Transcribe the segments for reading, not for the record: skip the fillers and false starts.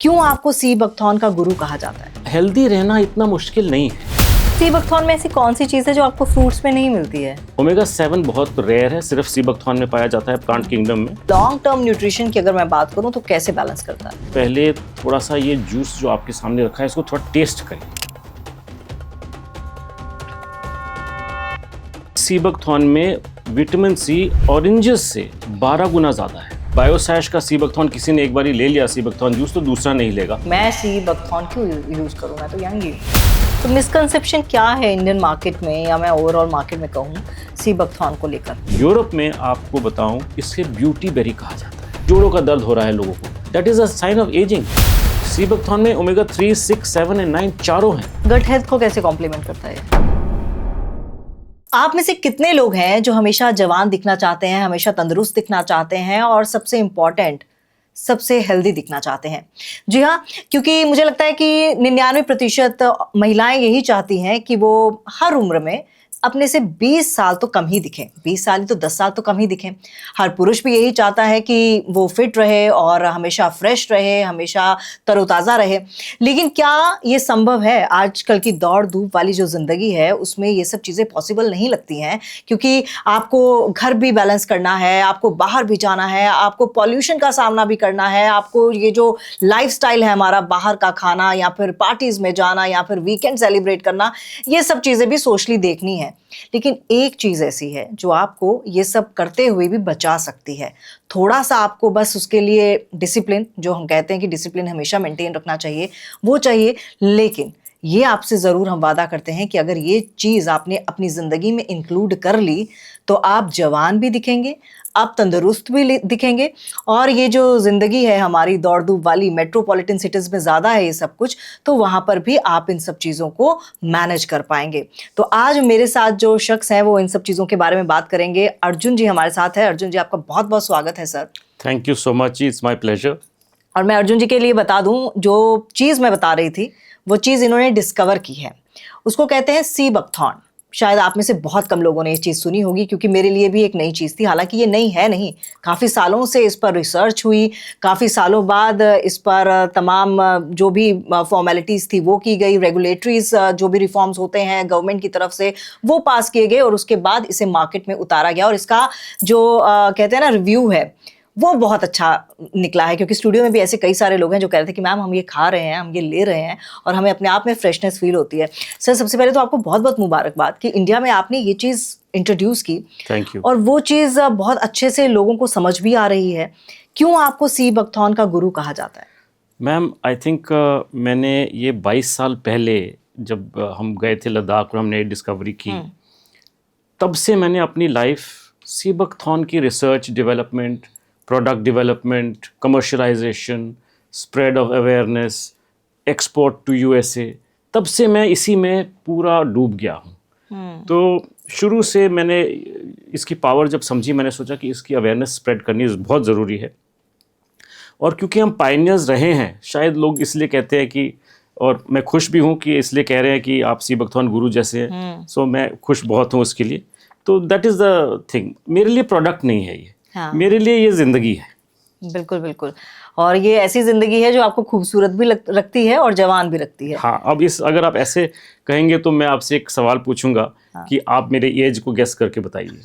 क्यों आपको sea buckthorn का गुरु कहा जाता है? हेल्दी रहना इतना मुश्किल नहीं है। सी बकथॉर्न में ऐसी कौन सी चीज़ है जो आपको फ्रूट्स में नहीं मिलती है? ओमेगा 7 बहुत रेयर है, सिर्फ सी बकथॉर्न में पाया जाता है प्लांट किंगडम में। लॉन्ग टर्म न्यूट्रिशन की अगर मैं बात करूं तो कैसे बैलेंस करता है? पहले थोड़ा सा ये जूस जो आपके सामने रखा है इसको थोड़ा टेस्ट करें। सी बकथॉर्न में विटामिन सी ऑरेंजेस से 12 गुना ज्यादा है। बायोसैश का सी बकथॉर्न किसी ने एक बार ले लिया सी बकथॉर्न जूस तो दूसरा नहीं लेगा। मैं सी बकथॉर्न क्यों यूज करूं? मैं तो यंग ही हूं। तो मिसकंसेप्शन क्या है इंडियन मार्केट में या मैं ओवरऑल मार्केट में कहूँ सी बकथॉर्न को लेकर? यूरोप में आपको बताऊं इससे ब्यूटी बेरी कहा जाता है। जोड़ों का दर्द हो रहा है लोगों को, that is a sign of ageing. Sea buckthorn में ओमेगा 3, 6, 7 एंड 9 चारों हैं। गट हेल्थ को कैसे कॉम्प्लीमेंट करता है? आप में से कितने लोग हैं जो हमेशा जवान दिखना चाहते हैं, हमेशा तंदुरुस्त दिखना चाहते हैं और सबसे इम्पॉर्टेंट सबसे हेल्दी दिखना चाहते हैं? जी हाँ, क्योंकि मुझे लगता है कि 99% महिलाएं यही चाहती हैं कि वो हर उम्र में अपने से 20 साल तो कम ही दिखें। 20 साल ही तो 10 साल तो कम ही दिखें। हर पुरुष भी यही चाहता है कि वो फिट रहे और हमेशा फ्रेश रहे, हमेशा तरोताज़ा रहे। लेकिन क्या ये संभव है? आजकल की दौड़ धूप वाली जो ज़िंदगी है उसमें ये सब चीज़ें पॉसिबल नहीं लगती हैं, क्योंकि आपको घर भी बैलेंस करना है, आपको बाहर भी जाना है, आपको पॉल्यूशन का सामना भी करना है, आपको ये जो लाइफस्टाइल है हमारा, बाहर का खाना या फिर पार्टीज़ में जाना या फिर वीकेंड सेलिब्रेट करना, ये सब चीज़ें भी सोशली देखनी है। लेकिन एक चीज ऐसी है जो आपको ये सब करते हुए भी बचा सकती है। थोड़ा सा आपको बस उसके लिए डिसिप्लिन, जो हम कहते हैं कि डिसिप्लिन हमेशा मेंटेन रखना चाहिए, वो चाहिए। लेकिन ये आपसे ज़रूर हम वादा करते हैं कि अगर ये चीज़ आपने अपनी ज़िंदगी में इंक्लूड कर ली तो आप जवान भी दिखेंगे, आप तंदुरुस्त भी दिखेंगे और ये जो ज़िंदगी है हमारी दौड़ धूप वाली, मेट्रोपॉलिटन सिटीज़ में ज़्यादा है ये सब कुछ, तो वहाँ पर भी आप इन सब चीज़ों को मैनेज कर पाएंगे। तो आज मेरे साथ जो शख्स हैं वो इन सब चीज़ों के बारे में बात करेंगे। अर्जुन जी हमारे साथ है। अर्जुन जी, आपका बहुत बहुत स्वागत है sir. Thank you so much, it's my pleasure. और मैं अर्जुन जी के लिए बता दूं, जो चीज़ मैं बता रही थी वो चीज़ इन्होंने डिस्कवर की है, उसको कहते हैं सी बकथॉर्न। शायद आप में से बहुत कम लोगों ने ये चीज़ सुनी होगी, क्योंकि मेरे लिए भी एक नई चीज़ थी। हालांकि ये नई है नहीं, काफ़ी सालों से इस पर रिसर्च हुई, काफ़ी सालों बाद इस पर तमाम जो भी फॉर्मेलिटीज़ थी वो की गई, रेगुलेटरीज जो भी रिफॉर्म्स होते हैं गवर्नमेंट की तरफ से वो पास किए गए और उसके बाद इसे मार्केट में उतारा गया। और इसका जो कहते हैं ना रिव्यू है वो बहुत अच्छा निकला है, क्योंकि स्टूडियो में भी ऐसे कई सारे लोग हैं जो कह रहे थे कि मैम हम ये खा रहे हैं, हम ये ले रहे हैं और हमें अपने आप में फ्रेशनेस फील होती है। सर, सबसे पहले तो आपको बहुत बहुत मुबारकबाद कि इंडिया में आपने ये चीज़ इंट्रोड्यूस की। Thank you. और वो चीज़ बहुत अच्छे से लोगों को समझ भी आ रही है। क्यों आपको सी बकथॉर्न का गुरु कहा जाता है? मैम, आई थिंक मैंने ये 22 साल पहले जब हम गए थे लद्दाख और हमने डिस्कवरी की, तब से मैंने अपनी लाइफ सी बकथॉर्न की research, development, product development, commercialisation, spread of awareness, export to USA, तब से मैं इसी में पूरा डूब गया हूँ। तो शुरू से मैंने इसकी पावर जब समझी, मैंने सोचा कि इसकी अवेयरनेस स्प्रेड करनी बहुत ज़रूरी है। और क्योंकि हम पायनियर्स रहे हैं, शायद लोग इसलिए कहते हैं कि, और मैं खुश भी हूँ कि इसलिए कह रहे हैं कि आप सी बकथॉर्न गुरु जैसे हैं। सो मैं खुश बहुत हूँ उसके लिए। तो दैट इज़ द थिंग। मेरे लिए प्रोडक्ट नहीं है ये। हाँ। मेरे लिए ये ज़िंदगी है। बिल्कुल बिल्कुल। और ये ऐसी ज़िंदगी है जो आपको खूबसूरत भी रखती है और जवान भी रखती है। हाँ, अब अगर आप ऐसे कहेंगे तो मैं आपसे एक सवाल पूछूंगा। हाँ। कि आप मेरे एज को गेस करके बताइए।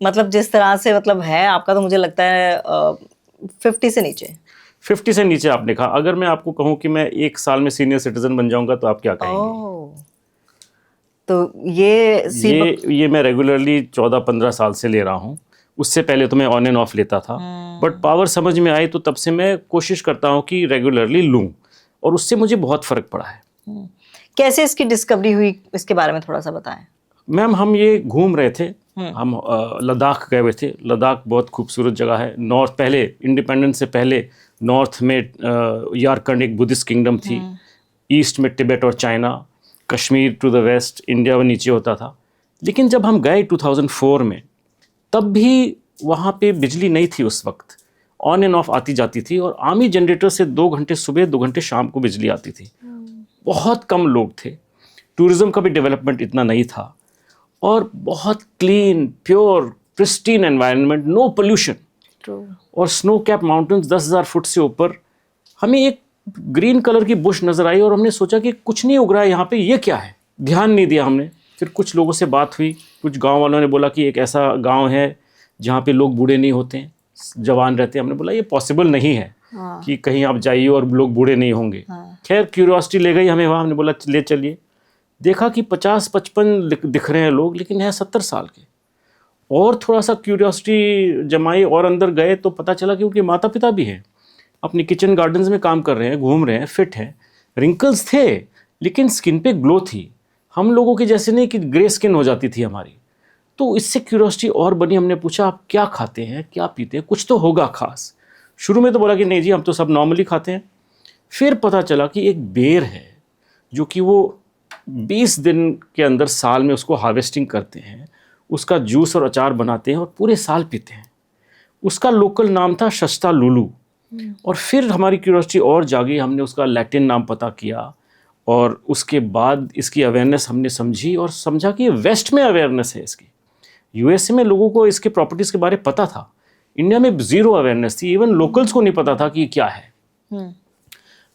मतलब जिस तरह से मतलब है आपका, तो मुझे लगता है 50 से नीचे। 50 से नीचे आपने कहा। अगर मैं आपको कहूँ कि मैं 1 साल में सीनियर सिटीजन बन जाऊंगा तो आप क्या कहेंगे? तो ये मैं रेगुलरली 14-15 साल से ले रहा हूँ। उससे पहले तो मैं ऑन एंड ऑफ लेता था, बट पावर समझ में आई तो तब से मैं कोशिश करता हूँ कि रेगुलरली लूँ, और उससे मुझे बहुत फ़र्क पड़ा है। कैसे इसकी डिस्कवरी हुई, इसके बारे में थोड़ा सा बताएं। मैम, हम ये घूम रहे थे, हम लद्दाख गए हुए थे। लद्दाख बहुत खूबसूरत जगह है। नॉर्थ, पहले इंडिपेंडेंस से पहले नॉर्थ में यारकंड एक बुद्धिस्ट किंगडम थी, ईस्ट में तिब्बत और China, Kashmir to the west, India वो नीचे होता था। लेकिन जब हम गए 2004 में, तब भी वहाँ पे बिजली नहीं थी उस वक्त, ऑन एंड ऑफ आती जाती थी, और आर्मी जनरेटर से 2 घंटे सुबह 2 घंटे शाम को बिजली आती थी। बहुत कम लोग थे, टूरिज़्म का भी डेवलपमेंट इतना नहीं था, और बहुत clean, pure, pristine environment, no pollution. और स्नो कैप माउंटेन्स 10,000 फुट से ऊपर, हमें एक ग्रीन कलर की बुश नज़र आई और हमने सोचा कि कुछ नहीं उग रहा है यहाँ पे, ये क्या है, ध्यान नहीं दिया हमने। फिर कुछ लोगों से बात हुई, कुछ गांव वालों ने बोला कि एक ऐसा गांव है जहाँ पे लोग बूढ़े नहीं होते हैं, जवान रहते हैं। हमने बोला ये पॉसिबल नहीं है कि कहीं आप जाइए और लोग बूढ़े नहीं होंगे। खैर क्यूरियोसिटी ले गई हमें वहाँ, हमने बोला ले चलिए। देखा कि 50-55 दिख रहे हैं लोग, लेकिन है 70 साल के। और थोड़ा सा क्यूरियोसिटी जमाई और अंदर गए तो पता चला कि उनके माता पिता भी हैं, अपनी किचन गार्डन्स में काम कर रहे हैं, घूम रहे हैं, फिट हैं, रिंकल्स थे लेकिन स्किन पे ग्लो थी, हम लोगों की जैसे नहीं कि ग्रे स्किन हो जाती थी हमारी। तो इससे क्यूरियोसिटी और बनी। हमने पूछा आप क्या खाते हैं, क्या पीते हैं, कुछ तो होगा खास। शुरू में तो बोला कि नहीं जी हम तो सब नॉर्मली खाते हैं। फिर पता चला कि एक बेर है जो कि वो 20 दिन के अंदर साल में उसको हार्वेस्टिंग करते हैं, उसका जूस और अचार बनाते हैं और पूरे साल पीते हैं। उसका लोकल नाम था शस्ता लुलू। और फिर हमारी क्यूरियोसिटी और जागी, हमने उसका लैटिन नाम पता किया और उसके बाद इसकी अवेयरनेस हमने समझी और समझा कि वेस्ट में अवेयरनेस है इसकी। यूएसए में लोगों को इसके प्रॉपर्टीज़ के बारे में पता था, इंडिया में ज़ीरो अवेयरनेस थी, इवन लोकल्स को नहीं पता था कि क्या है।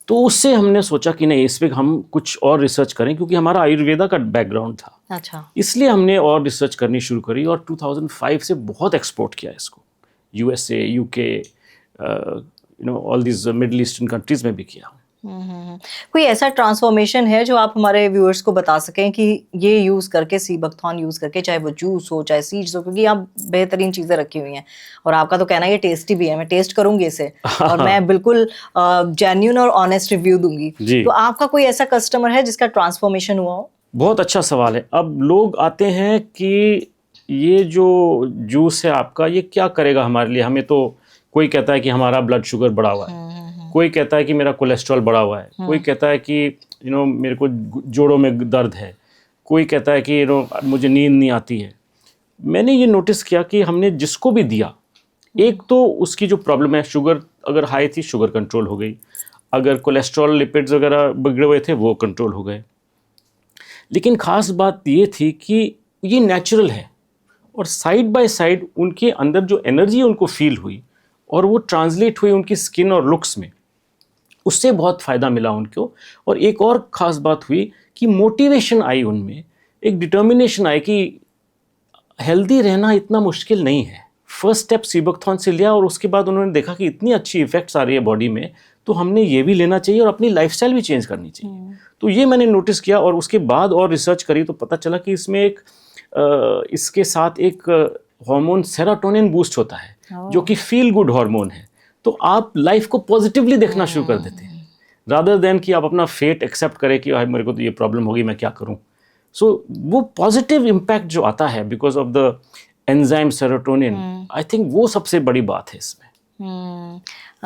तो उससे हमने सोचा कि नहीं, इस पर हम कुछ और रिसर्च करें, क्योंकि हमारा आयुर्वेदा का बैकग्राउंड था। अच्छा। इसलिए हमने और रिसर्च करनी शुरू करी और 2005 से बहुत एक्सपोर्ट किया इसको, USA, UK, all these middle eastern countries में भी किया। कोई ऐसा ट्रांसफॉर्मेशन है जो आप हमारे व्यूअर्स को बता सकें कि ये यूज़ करके, सी बकथॉर्न यूज़ करके, चाहे वो जूस हो चाहे सीड्स हो, क्योंकि यहाँ बेहतरीन चीज़ें रखी हुई हैं और आपका तो कहना है ये टेस्टी भी है, मैं टेस्ट करूंगी इसे और मैं बिल्कुल जेन्युइन और ऑनेस्ट रिव्यू दूंगी। तो आपका कोई ऐसा कस्टमर है जिसका ट्रांसफॉर्मेशन हुआ हो? बहुत अच्छा सवाल है। अब लोग आते हैं कि ये जो जूस है आपका ये क्या करेगा हमारे लिए, हमें तो कोई कहता है कि हमारा ब्लड शुगर बढ़ा हुआ है, कोई कहता है कि मेरा कोलेस्ट्रॉल बढ़ा हुआ है, कोई कहता है कि मेरे को जोड़ों में दर्द है, कोई कहता है कि मुझे नींद नहीं आती है। मैंने ये नोटिस किया कि हमने जिसको भी दिया, एक तो उसकी जो प्रॉब्लम है, शुगर अगर हाई थी शुगर कंट्रोल हो गई, अगर कोलेस्ट्रॉल लिपिड्स वगैरह बिगड़े हुए थे वो कंट्रोल हो गए। लेकिन ख़ास बात ये थी कि ये नेचुरल है और साइड बाय साइड उनके अंदर जो एनर्जी उनको फील हुई और वो ट्रांसलेट हुई उनकी स्किन और लुक्स में, उससे बहुत फ़ायदा मिला उनको। और एक और ख़ास बात हुई कि मोटिवेशन आई उनमें, एक डिटर्मिनेशन आई कि हेल्दी रहना इतना मुश्किल नहीं है। फर्स्ट स्टेप सीबकथॉर्न से लिया और उसके बाद उन्होंने देखा कि इतनी अच्छी इफ़ेक्ट्स आ रही है बॉडी में, तो हमने ये भी लेना चाहिए और अपनी लाइफस्टाइल भी चेंज करनी चाहिए। तो ये मैंने नोटिस किया और उसके बाद और रिसर्च करी तो पता चला कि इसमें एक इसके साथ एक हार्मोन सेरोटोनिन बूस्ट होता है जो कि फील गुड हार्मोन है। तो आप लाइफ को पॉजिटिवली देखना शुरू कर देते हैं, रादर देन कि आप अपना फेट एक्सेप्ट करें कि मेरे को तो ये प्रॉब्लम होगी, मैं क्या करूं। सो वो पॉजिटिव इम्पैक्ट जो आता है because of the enzyme serotonin, I think वो सबसे बड़ी बात है इसमें।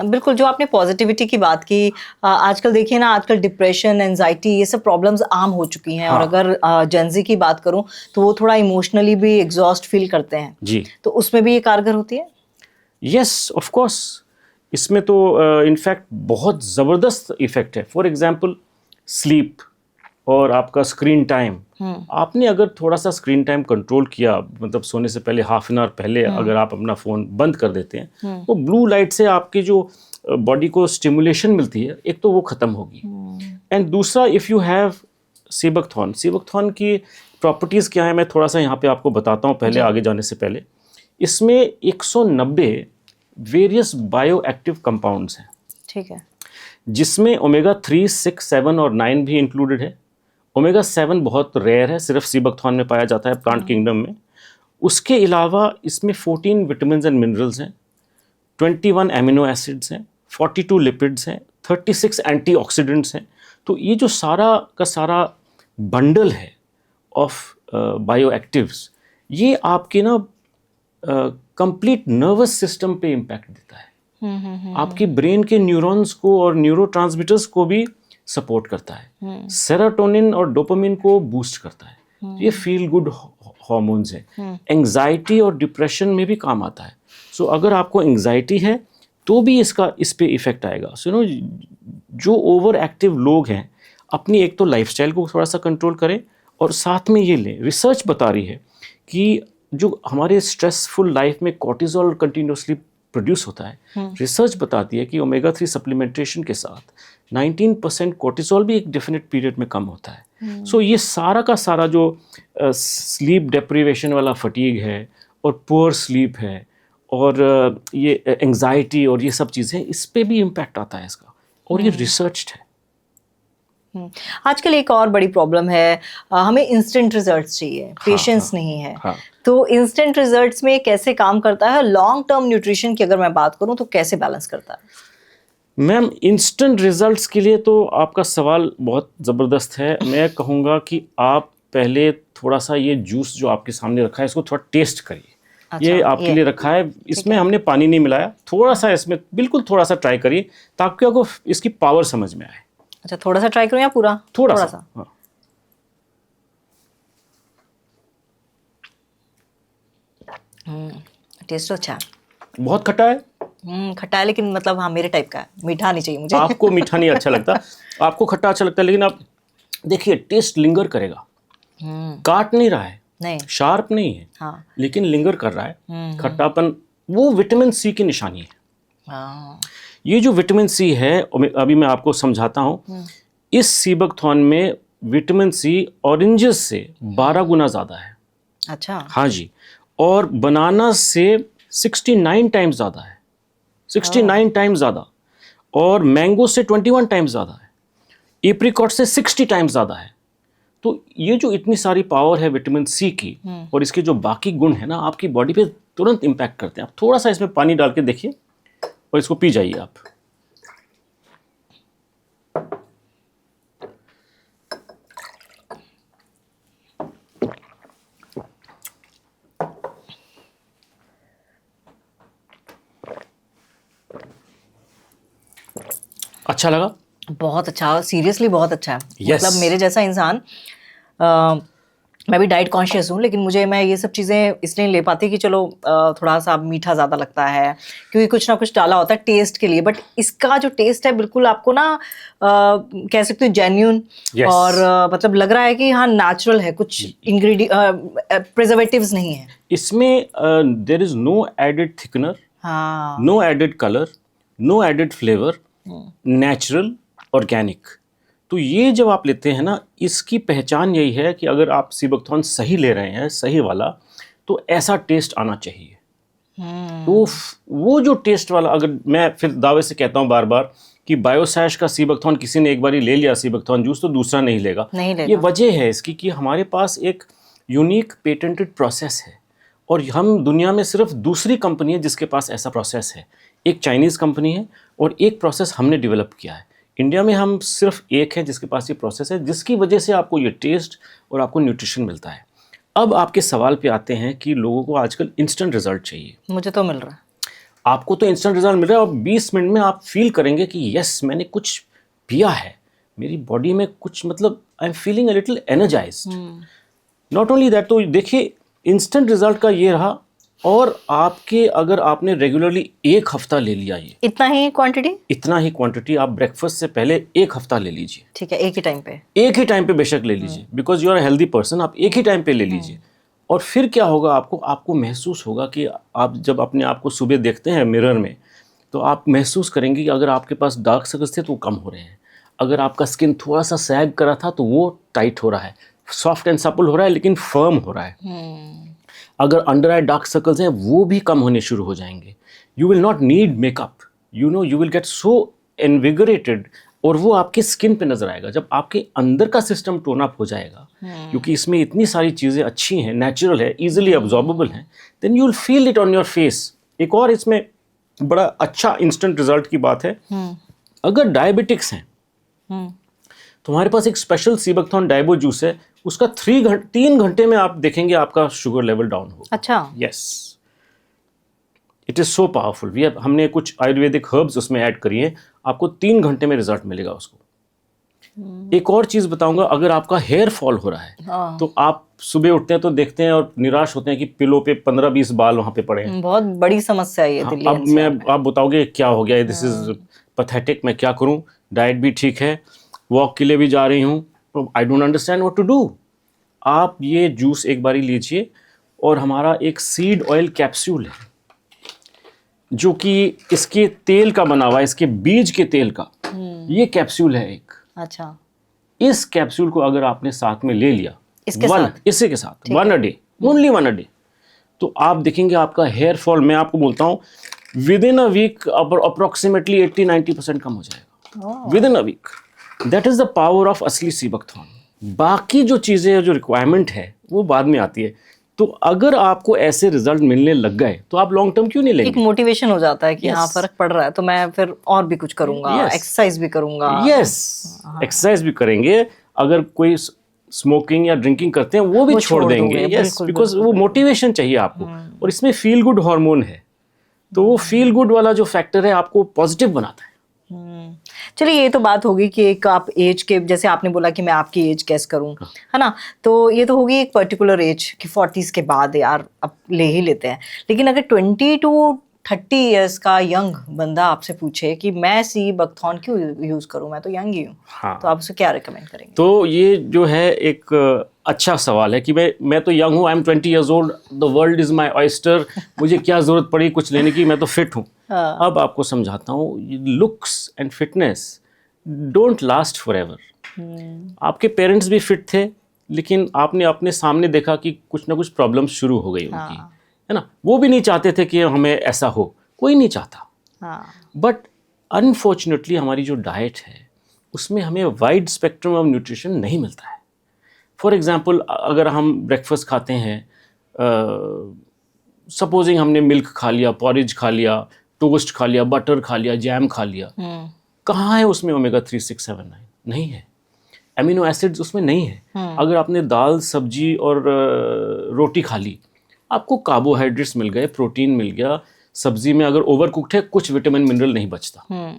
बिल्कुल, जो आपने पॉजिटिविटी की बात की, आजकल देखिए ना, आजकल डिप्रेशन, एंजाइटी, ये सब प्रॉब्लम्स आम हो चुकी हैं। और अगर जेनजी की बात करूं तो वो थोड़ा इमोशनली भी एग्जॉस्ट फील करते हैं जी, तो उसमें भी ये कारगर होती है। यस ऑफ कोर्स, इसमें तो इनफैक्ट बहुत ज़बरदस्त इफ़ेक्ट है। फॉर एग्जांपल स्लीप और आपका स्क्रीन टाइम, आपने अगर थोड़ा सा स्क्रीन टाइम कंट्रोल किया, मतलब सोने से पहले हाफ एन आवर पहले अगर आप अपना फ़ोन बंद कर देते हैं तो ब्लू लाइट से आपकी जो बॉडी को स्टिमुलेशन मिलती है, एक तो वो ख़त्म होगी। एंड दूसरा, इफ़ यू हैव सीबकथॉर्न की प्रॉपर्टीज़ क्या है मैं थोड़ा सा यहाँ पे आपको बताता हूँ पहले, आगे जाने से पहले। इसमें 190 वेरियस बायो एक्टिव कंपाउंड्स हैं, ठीक है, जिसमें ओमेगा 3, 6, 7 और 9 भी इंक्लूडेड है। ओमेगा 7 बहुत रेयर है, सिर्फ सीबकथॉर्न में पाया जाता है प्लांट किंगडम में। उसके अलावा इसमें 14 विटामिन एंड मिनरल्स हैं, 21 एमिनो एसिड्स हैं, 42 लिपिड्स हैं, 36 एंटीऑक्सीडेंट्स हैं। तो ये जो सारा का सारा बंडल है ऑफ बायो एक्टिव्स, ये आपके ना कंप्लीट नर्वस सिस्टम पे इम्पैक्ट देता है। आपकी ब्रेन के न्यूरॉन्स को और न्यूरोट्रांसमीटर्स को भी सपोर्ट करता है, सेरोटोनिन और डोपामिन को बूस्ट करता है। ये फील गुड हार्मोन्स हैं। एंजाइटी और डिप्रेशन में भी काम आता है। सो अगर आपको एंजाइटी है तो भी इस पे इफेक्ट आएगा। सो जो ओवर एक्टिव लोग हैं, अपनी एक तो लाइफस्टाइल को थोड़ा सा कंट्रोल करें और साथ में ये लें। रिसर्च बता रही है कि जो हमारे स्ट्रेसफुल लाइफ में कॉर्टिसोल कंटिन्यूसली प्रोड्यूस होता है, रिसर्च बताती है कि ओमेगा 3 सप्लीमेंटेशन के साथ 19% कोर्टिसोल भी एक डेफिनेट पीरियड में कम होता है। सो ये सारा का सारा जो स्लीप डेप्रिवेशन वाला फटीग है और पुअर स्लीप है और ये एंग्जाइटी और ये सब चीज़ें, इस पे भी इम्पैक्ट आता है इसका, और ये रिसर्च्ड है। आजकल एक और बड़ी प्रॉब्लम है, हमें इंस्टेंट रिजल्ट्स चाहिए, पेशेंस नहीं है। हाँ। तो इंस्टेंट रिजल्ट्स में कैसे काम करता है? लॉन्ग टर्म न्यूट्रिशन की अगर मैं बात करूं तो कैसे बैलेंस करता है? मैम, इंस्टेंट रिजल्ट्स के लिए तो आपका सवाल बहुत ज़बरदस्त है। मैं कहूँगा कि आप पहले थोड़ा सा ये जूस जो आपके सामने रखा है इसको थोड़ा टेस्ट करिए। अच्छा, ये आपके लिए रखा है, इसमें हमने पानी नहीं मिलाया, थोड़ा सा इसमें बिल्कुल थोड़ा सा ट्राई करिए ताकि आपको इसकी पावर समझ में आए। अच्छा, थोड़ा सा ट्राई करूं या पूरा? थोड़ा सा। हाँ। टेस्ट तो अच्छा है। बहुत खट्टा है। खट्टा है, लेकिन मतलब हाँ मेरे टाइप का है, मीठा नहीं चाहिए मुझे। आपको मीठा नहीं अच्छा लगता, आपको खट्टा अच्छा लगता है, लेकिन आप देखिए टेस्ट लिंगर करेगा, काट नहीं रहा है, नहीं, शार्प नहीं है, हाँ, लेकिन लिंगर कर रहा है। खट्टापन वो विटामिन सी की निशानी है। हाँ, ये जो विटामिन सी है, अभी मैं आपको समझाता हूँ। इस सीबकथॉर्न में विटामिन सी ऑरेंजेस से 12 गुना ज़्यादा है। अच्छा, हाँ जी, और बनाना से 69 टाइम्स ज़्यादा है, 69 टाइम्स ज़्यादा, और मैंगो से 21 टाइम्स ज़्यादा है, एप्रिकॉट से 60 टाइम्स ज़्यादा है। तो ये जो इतनी सारी पावर है विटामिन सी की, और इसके जो बाकी गुण है ना, आपकी बॉडी पे तुरंत इम्पैक्ट करते हैं। आप थोड़ा सा इसमें पानी डाल के देखिए और इसको पी जाइए आप। अच्छा लगा? बहुत अच्छा, सीरियसली बहुत अच्छा है। Yes. मतलब मेरे जैसा इंसान, मैं भी डाइट कॉन्शियस हूँ, लेकिन मैं ये सब चीज़ें इसलिए नहीं ले पाती कि चलो थोड़ा सा मीठा ज़्यादा लगता है, क्योंकि कुछ ना कुछ डाला होता है टेस्ट के लिए। बट इसका जो टेस्ट है बिल्कुल आपको ना कह सकते हो जेन्यून, Yes. और मतलब लग रहा है कि हाँ नेचुरल है, कुछ इंग्रेडिएंट प्रिजर्वेटिव्स नहीं है इसमें। There is no added thickener, हाँ, no added colour, no added flavour, natural, organic. तो ये जब आप लेते हैं ना, इसकी पहचान यही है कि अगर आप सीबकथॉर्न सही ले रहे हैं, सही वाला, तो ऐसा टेस्ट आना चाहिए। तो वो जो टेस्ट वाला, अगर मैं फिर दावे से कहता हूँ बार बार कि बायोसैश का सीबकथॉर्न किसी ने एक बार ले लिया सीबकथॉर्न जूस, तो दूसरा नहीं लेगा। ये वजह है इसकी कि हमारे पास एक यूनिक पेटेंटेड प्रोसेस है, और हम दुनिया में सिर्फ दूसरी कंपनी है जिसके पास ऐसा प्रोसेस है। एक चाइनीज़ कंपनी है और एक प्रोसेस हमने डेवलप किया है। इंडिया में हम सिर्फ एक है जिसके पास ये प्रोसेस है, जिसकी वजह से आपको ये टेस्ट और आपको न्यूट्रिशन मिलता है। अब आपके सवाल पे आते हैं कि लोगों को आजकल इंस्टेंट रिजल्ट चाहिए। मुझे तो मिल रहा है। आपको तो इंस्टेंट रिजल्ट मिल रहा है, और 20 मिनट में आप फील करेंगे कि यस मैंने कुछ पिया है, मेरी बॉडी में कुछ, मतलब I am feeling a little energised. Not only that, तो देखिए इंस्टेंट रिजल्ट का ये रहा। और आपके, अगर आपने रेगुलरली 1 हफ्ता ले लिया, ये इतना ही क्वांटिटी, इतना ही क्वांटिटी, आप ब्रेकफास्ट से पहले 1 हफ्ता ले लीजिए। ठीक है, एक ही टाइम पे, एक ही टाइम पे बेशक ले लीजिए, because you are a healthy person. आप एक ही टाइम पे ले लीजिए, और फिर क्या होगा, आपको महसूस होगा कि आप जब अपने आप को सुबह देखते हैं मिरर में, तो आप महसूस करेंगे कि अगर आपके पास डार्क सर्कल्स थे तो वो कम हो रहे हैं, अगर आपका स्किन थोड़ा सा सैग करा था तो वो टाइट हो रहा है, सॉफ्ट एंड सपल हो रहा है, लेकिन फर्म हो रहा है। अगर अंडर आई डार्क सर्कल्स हैं वो भी कम होने शुरू हो जाएंगे। You will not need makeup, you will get so invigorated, और वो आपके स्किन पे नजर आएगा जब आपके अंदर का सिस्टम टोन अप हो जाएगा। क्योंकि इसमें इतनी सारी चीज़ें अच्छी हैं, नेचुरल है, इजीली अब्जॉर्बेबल हैं, then you will feel it on your face. एक और इसमें बड़ा अच्छा इंस्टेंट रिजल्ट की बात है, अगर डायबिटिक्स हैं तो हमारे पास एक स्पेशल सीबकथॉर्न डायबो जूस है, उसका 3 घंटे में आप देखेंगे आपका शुगर लेवल डाउन होगा। अच्छा, yes, it is so powerful. हमने कुछ आयुर्वेदिक हर्ब्स उसमें ऐड करी हैं, आपको 3 घंटे में रिजल्ट मिलेगा उसको। एक और चीज़ बताऊंगा, अगर आपका हेयर फॉल हो रहा है तो आप सुबह उठते हैं तो देखते हैं और निराश होते हैं कि पिलो पे 15-20 बाल वहाँ पे पड़े हैं। बहुत बड़ी समस्या है ये दिल्ली अब मैं, आप बताओगे क्या हो गया, दिस इज पैथेटिक, मैं क्या करूं, डाइट भी ठीक है, वॉक के लिए भी जा रही हूं, I don't understand what to do. आप ये जूस एक बारी लीजिए, और हमारा एक सीड ऑयल कैप्सूल है जो कि इसके तेल का बना हुआ है, इसके बीज के तेल का ये कैप्सूल है एक। अच्छा, इस कैप्सूल को अगर आपने साथ में ले लिया इसके साथ? इसी के साथ 1 a day, only 1 a day, तो आप देखेंगे आपका हेयर फॉल, मैं आपको बोलता हूँ within a week approximately 80-90% कम हो जाएगा within a week. That is the power of असली सीबकथॉर्न। बाकी जो चीज़ें जो रिक्वायरमेंट है वो बाद में आती है। तो अगर आपको ऐसे रिजल्ट मिलने लग गए तो आप लॉन्ग टर्म क्यों नहीं एक लेंगे? मोटिवेशन हो जाता है कि Yes. हाँ फर्क पड़ रहा है, तो मैं फिर और भी कुछ करूंगा, Yes. एक्सरसाइज भी करूंगा। यस, एक्सरसाइज भी करेंगे, अगर कोई स्मोकिंग या ड्रिंकिंग करते हैं वो भी वो छोड़ छोड़ देंगे। दोगे, यस, बिल्कुल, बिकॉज बिल्कुल, वो मोटिवेशन चाहिए आपको, और इसमें फील गुड हार्मोन है, तो वो फील गुड वाला जो फैक्टर है आपको पॉजिटिव बनाता है। चलिए ये तो बात होगी कि एक आप एज के, जैसे आपने बोला कि मैं आपकी एज गेस करूं, है ना, तो ये तो होगी एक पर्टिकुलर एज कि 40s के बाद यार अब ले ही लेते हैं। लेकिन अगर 20 to 30 इयर्स का यंग बंदा आपसे पूछे कि मैं सीबकथॉर्न क्यों यूज करूं, मैं तो यंग ही हूँ, हाँ। तो आप उसे क्या रिकमेंड करेंगे? तो ये जो है एक अच्छा सवाल है कि मैं तो यंग हूँ, I am 20 years old, the world is my oyster, मुझे क्या जरूरत पड़ी कुछ लेने की, मैं तो फिट हूँ। अब आपको समझाता हूँ, looks and fitness don't last for ever. आपके पेरेंट्स भी फिट थे, लेकिन आपने अपने सामने देखा कि कुछ ना कुछ प्रॉब्लम शुरू हो गई उनकी, है ना। वो भी नहीं चाहते थे कि हमें ऐसा हो, कोई नहीं चाहता, बट अनफॉर्चुनेटली हमारी जो डाइट है उसमें हमें वाइड स्पेक्ट्रम ऑफ न्यूट्रिशन नहीं मिलता है। फॉर एग्जांपल, अगर हम ब्रेकफास्ट खाते हैं, सपोजिंग हमने मिल्क खा लिया, पॉरेज खा लिया, टोस्ट खा लिया, बटर खा लिया, जैम खा लिया, कहाँ है उसमें ओमेगा 3, 6, 7, 9? नहीं है। एमिनो एसिड्स उसमें नहीं है। अगर आपने दाल, सब्जी और रोटी खा ली, आपको कार्बोहाइड्रेट्स मिल गए, प्रोटीन मिल गया। सब्जी में अगर ओवर कुक्ड है, कुछ विटामिन मिनरल नहीं बचता,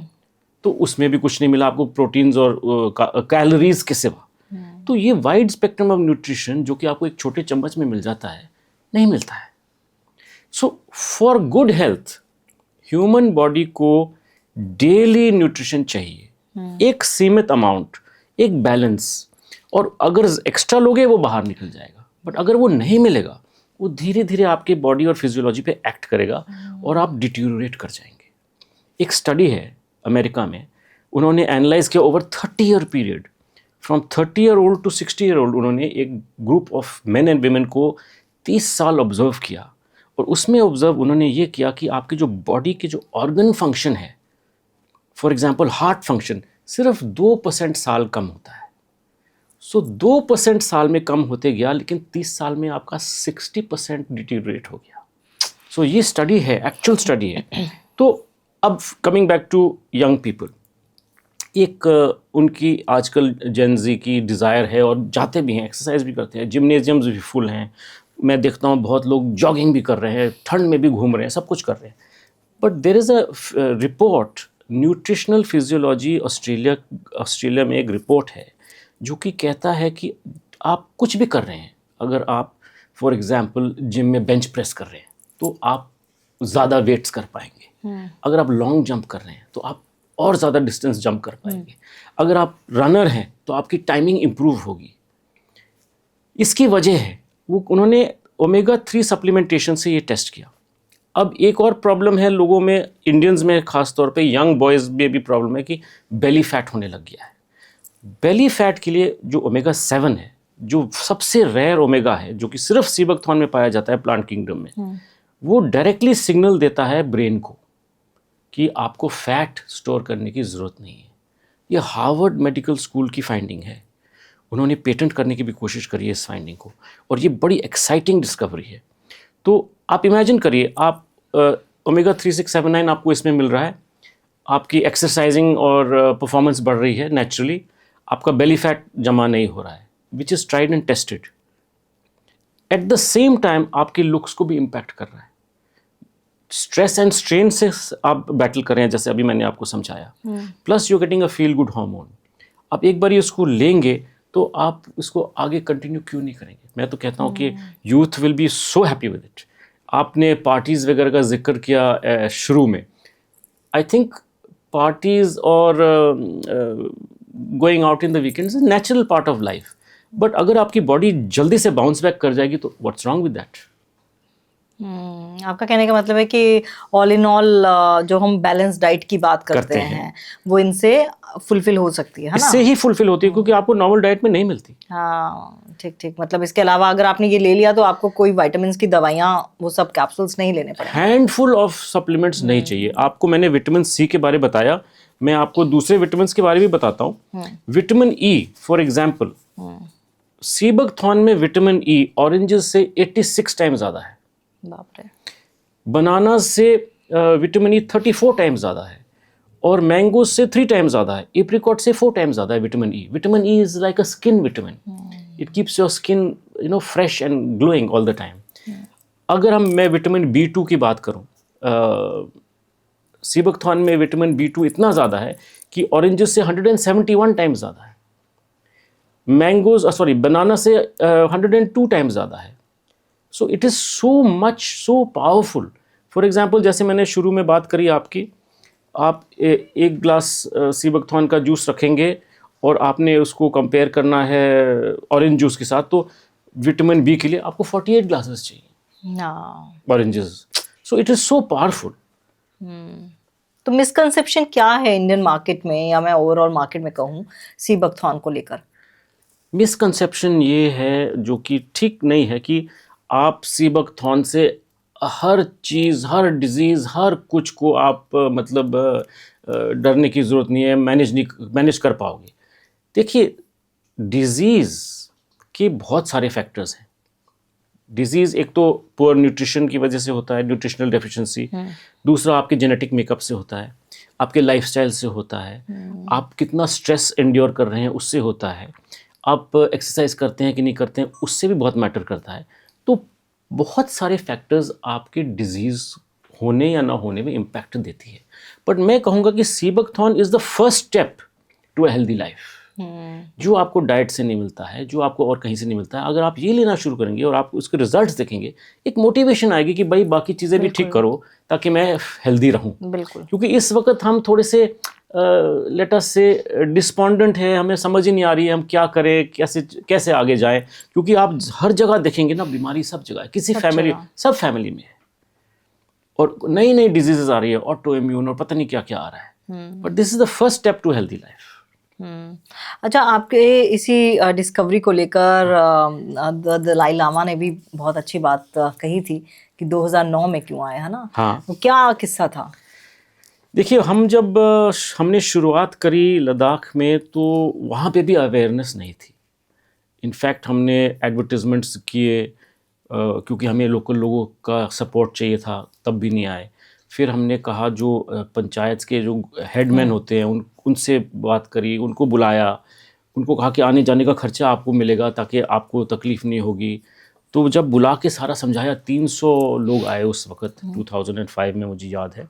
तो उसमें भी कुछ नहीं मिला आपको, प्रोटीन्स और कैलोरीज के सिवा। तो ये वाइड स्पेक्ट्रम ऑफ न्यूट्रिशन जो कि आपको एक छोटे चम्मच में मिल जाता है, नहीं मिलता है। So for good health human body को डेली न्यूट्रिशन चाहिए, एक सीमित अमाउंट, एक बैलेंस, और अगर एक्स्ट्रा लोगे वो बाहर निकल जाएगा, बट अगर वो नहीं मिलेगा वो धीरे धीरे आपके बॉडी और फिजियोलॉजी पे एक्ट करेगा और आप डिटीरियोरेट कर जाएंगे। एक स्टडी है अमेरिका में, उन्होंने एनालाइज किया over 30 year period, from 30 year old to 60 year old. उन्होंने एक group of men and women को 30 साल ऑब्जर्व किया, और उसमें ऑब्जर्व उन्होंने ये किया कि आपके जो बॉडी के जो ऑर्गन फंक्शन है, फॉर एग्जांपल हार्ट फंक्शन, सिर्फ 2% साल कम होता है। सो 2% साल में कम होते गया, लेकिन 30 साल में आपका 60% डिटीरियोरेट हो गया। सो ये स्टडी है, एक्चुअल स्टडी है। तो अब coming back to young people, एक उनकी आजकल जेनजी की डिज़ायर है, और जाते भी हैं, एक्सरसाइज भी करते हैं, जिम्नेजियम्स भी फुल हैं, मैं देखता हूँ बहुत लोग जॉगिंग भी कर रहे हैं, ठंड में भी घूम रहे हैं, सब कुछ कर रहे हैं। But there is a report, nutritional physiology Australia में एक रिपोर्ट है जो कि कहता है कि आप कुछ भी कर रहे हैं, अगर आप फॉर एग्जांपल जिम में बेंच प्रेस कर रहे हैं तो आप ज़्यादा वेट्स कर पाएंगे, अगर आप लॉन्ग जंप कर रहे हैं तो आप और ज़्यादा डिस्टेंस जंप कर पाएंगे, अगर आप रनर हैं तो आपकी टाइमिंग इम्प्रूव होगी। इसकी वजह है वो, उन्होंने ओमेगा 3 सप्लीमेंटेशन से ये टेस्ट किया। अब एक और प्रॉब्लम है लोगों में, इंडियंस में खास तौर पे यंग बॉयज़ में भी प्रॉब्लम है कि बेली फैट होने लग गया है। बेली फैट के लिए जो ओमेगा 7 है, जो सबसे रेयर ओमेगा है, जो कि सिर्फ सीबकथॉर्न में पाया जाता है प्लांट किंगडम में, वो डायरेक्टली सिग्नल देता है ब्रेन को कि आपको फैट स्टोर करने की ज़रूरत नहीं है। ये हार्वर्ड मेडिकल स्कूल की फाइंडिंग है, उन्होंने पेटेंट करने की भी कोशिश करी है इस फाइंडिंग को, और ये बड़ी एक्साइटिंग डिस्कवरी है। तो आप इमेजिन करिए, आप ओमेगा 3, 6, 7, 9 आपको इसमें मिल रहा है, आपकी एक्सरसाइजिंग और परफॉर्मेंस बढ़ रही है नेचुरली, आपका बेली फैट जमा नहीं हो रहा है, which is tried and tested. At the same time आपके लुक्स को भी इम्पैक्ट कर रहा है। स्ट्रेस एंड स्ट्रेन से आप बैटल कर रहे हैं, जैसे अभी मैंने आपको समझाया, plus you getting a feel good hormone. आप एक बार इसको लेंगे तो आप इसको आगे कंटिन्यू क्यों नहीं करेंगे? मैं तो कहता हूँ कि youth will be so happy with it. आपने पार्टीज़ वगैरह का जिक्र किया शुरू में, आई थिंक पार्टीज़ और going out in the weekends is natural part of life, but अगर आपकी बॉडी जल्दी से बाउंस बैक कर जाएगी तो व्हाट्स रॉन्ग विद दैट? आपका कहने का मतलब है कि ऑल इन ऑल जो हम बैलेंस डाइट की बात करते हैं वो इनसे फुलफिल हो सकती है ना? इससे ही फुलफिल होती है, क्योंकि आपको नॉर्मल डाइट में नहीं मिलती। हाँ, ठीक ठीक। मतलब इसके अलावा अगर आपने ये ले लिया तो आपको कोई विटामिन्स की दवाइयाँ, वो सब कैप्सूल्स नहीं लेने पड़ेंगे। हैंडफुल ऑफ सप्लीमेंट्स नहीं चाहिए आपको। मैंने विटामिन सी के बारे में बताया, मैं आपको दूसरे विटामिन के बारे में बताता हूँ। Vitamin E for example, sea buckthorn में विटामिन ई ऑरेंजेस से 86 टाइम्स ज़्यादा है। बाप रे। बनाना से विटामिन ई 34 टाइम्स ज़्यादा है, और मैंगो से 3 टाइम्स ज़्यादा है, एप्रिकॉट से 4 टाइम्स ज़्यादा है vitamin E. Vitamin E is like a skin vitamin, it keeps your skin fresh and glowing all the time. अगर मैं विटामिन B2 की बात करूँ, सीबकथॉर्न में विटामिन B2 इतना ज़्यादा है कि ऑरेंजेस से 171 टाइम्स ज़्यादा है, बनाना से 102 टाइम्स ज़्यादा है। So it is so much, so powerful. For example, जैसे मैंने शुरू में बात करी आपकी, आप एक ग्लास सीबकथॉर्न का जूस रखेंगे और आपने उसको कंपेयर करना है ऑरेंज जूस के साथ, तो विटामिन बी के लिए आपको 48 ग्लासेस चाहिए oranges. So it is so powerful. तो मिसकंसेप्शन क्या है इंडियन मार्केट में, या मैं ओवरऑल मार्केट में कहूँ, सीबकथॉर्न को लेकर? मिसकंसेप्शन ये है, जो कि ठीक नहीं है, कि आप सीबकथॉर्न से हर चीज़, हर डिजीज़, हर कुछ को आप डरने की ज़रूरत नहीं है, मैनेज कर पाओगे। देखिए, डिजीज़ के बहुत सारे फैक्टर्स हैं। डिजीज़ एक तो पुअर न्यूट्रिशन की वजह से होता है, न्यूट्रिशनल डेफिशिएंसी। दूसरा आपके जेनेटिक मेकअप से होता है, आपके लाइफस्टाइल से होता है, आप कितना स्ट्रेस एंड्योर कर रहे हैं उससे होता है, आप एक्सरसाइज करते हैं कि नहीं करते हैं उससे भी बहुत मैटर करता है। तो बहुत सारे फैक्टर्स आपके डिजीज़ होने या ना होने में इम्पैक्ट देती है। बट मैं कहूँगा कि sea buckthorn is the first step to a healthy life, जो आपको डाइट से नहीं मिलता है, जो आपको और कहीं से नहीं मिलता है। अगर आप ये लेना शुरू करेंगे और आप उसके रिजल्ट्स देखेंगे, एक मोटिवेशन आएगी कि भाई बाकी चीज़ें भी ठीक करो ताकि मैं हेल्दी रहूं। बिल्कुल। क्योंकि इस वक्त हम थोड़े से लेट अस से डिस्पॉन्डेंट है, हमें समझ ही नहीं आ रही है हम क्या करें, कैसे आगे जाएं। क्योंकि आप हर जगह देखेंगे ना, बीमारी सब जगह है, किसी फैमिली, सब फैमिली में है, और नई नई डिजीजेस आ रही है, ऑटो इम्यून और पता नहीं क्या क्या आ रहा है। But this is the first step to healthy life. अच्छा, आपके इसी डिस्कवरी को लेकर दलाई लामा ने भी बहुत अच्छी बात कही थी कि 2009 में क्यों आए, है ना? हाँ, तो क्या किस्सा था? देखिए, हमने शुरुआत करी लद्दाख में, तो वहाँ पे भी अवेयरनेस नहीं थी। इनफैक्ट हमने एडवर्टीजमेंट्स किए, क्योंकि हमें लोकल लोगों का सपोर्ट चाहिए था, तब भी नहीं आए। फिर हमने कहा जो पंचायत के जो हेडमैन होते हैं उनसे बात करी, उनको बुलाया, उनको कहा कि आने जाने का खर्चा आपको मिलेगा ताकि आपको तकलीफ़ नहीं होगी। तो जब बुला के सारा समझाया, 300 लोग आए उस वक़्त, 2005 में मुझे याद है।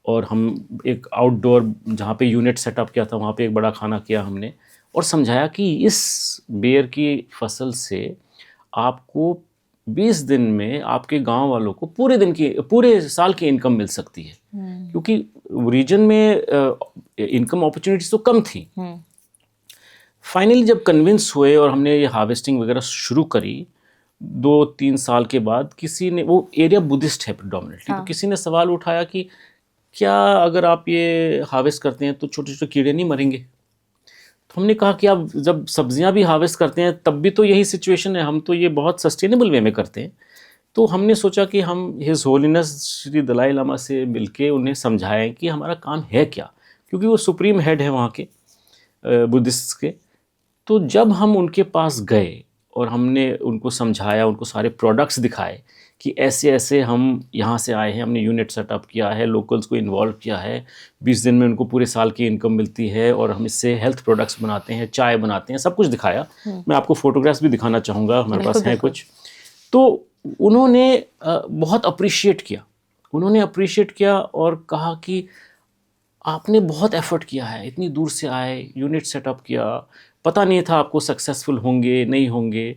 और हम एक आउटडोर जहाँ पे यूनिट सेटअप किया था, वहाँ पे एक बड़ा खाना किया हमने, और समझाया कि इस बेर की फसल से आपको 20 दिन में आपके गांव वालों को पूरे साल की इनकम मिल सकती है। क्योंकि रीजन में इनकम अपॉर्चुनिटीज तो कम थी। फाइनली जब कन्विंस हुए और हमने ये हार्वेस्टिंग वगैरह शुरू करी, 2-3 साल के बाद किसी ने, वो एरिया बुद्धिस्ट है प्रेडोमिनेटली, तो किसी ने सवाल उठाया कि क्या अगर आप ये हार्वेस्ट करते हैं तो छोटे छोटे कीड़े नहीं मरेंगे? तो हमने कहा कि आप जब सब्जियां भी हार्वेस्ट करते हैं तब भी तो यही सिचुएशन है, हम तो ये बहुत सस्टेनेबल वे में करते हैं। तो हमने सोचा कि हम हिज होलीनेस श्री दलाई लामा से मिलके उन्हें समझाएं कि हमारा काम है क्या, क्योंकि वो सुप्रीम हेड है वहाँ के बुद्धिस्ट के। तो जब हम उनके पास गए और हमने उनको समझाया, उनको सारे प्रोडक्ट्स दिखाए कि ऐसे ऐसे हम यहाँ से आए हैं, हमने यूनिट सेटअप किया है, लोकल्स को इन्वॉल्व किया है, 20 दिन में उनको पूरे साल की इनकम मिलती है, और हम इससे हेल्थ प्रोडक्ट्स बनाते हैं, चाय बनाते हैं, सब कुछ दिखाया। मैं आपको फोटोग्राफ्स भी दिखाना चाहूँगा, हमारे पास हैं कुछ। तो उन्होंने बहुत अप्रिशिएट किया और कहा कि आपने बहुत एफर्ट किया है, इतनी दूर से आए, यूनिट सेटअप किया, पता नहीं था आपको सक्सेसफुल होंगे नहीं होंगे,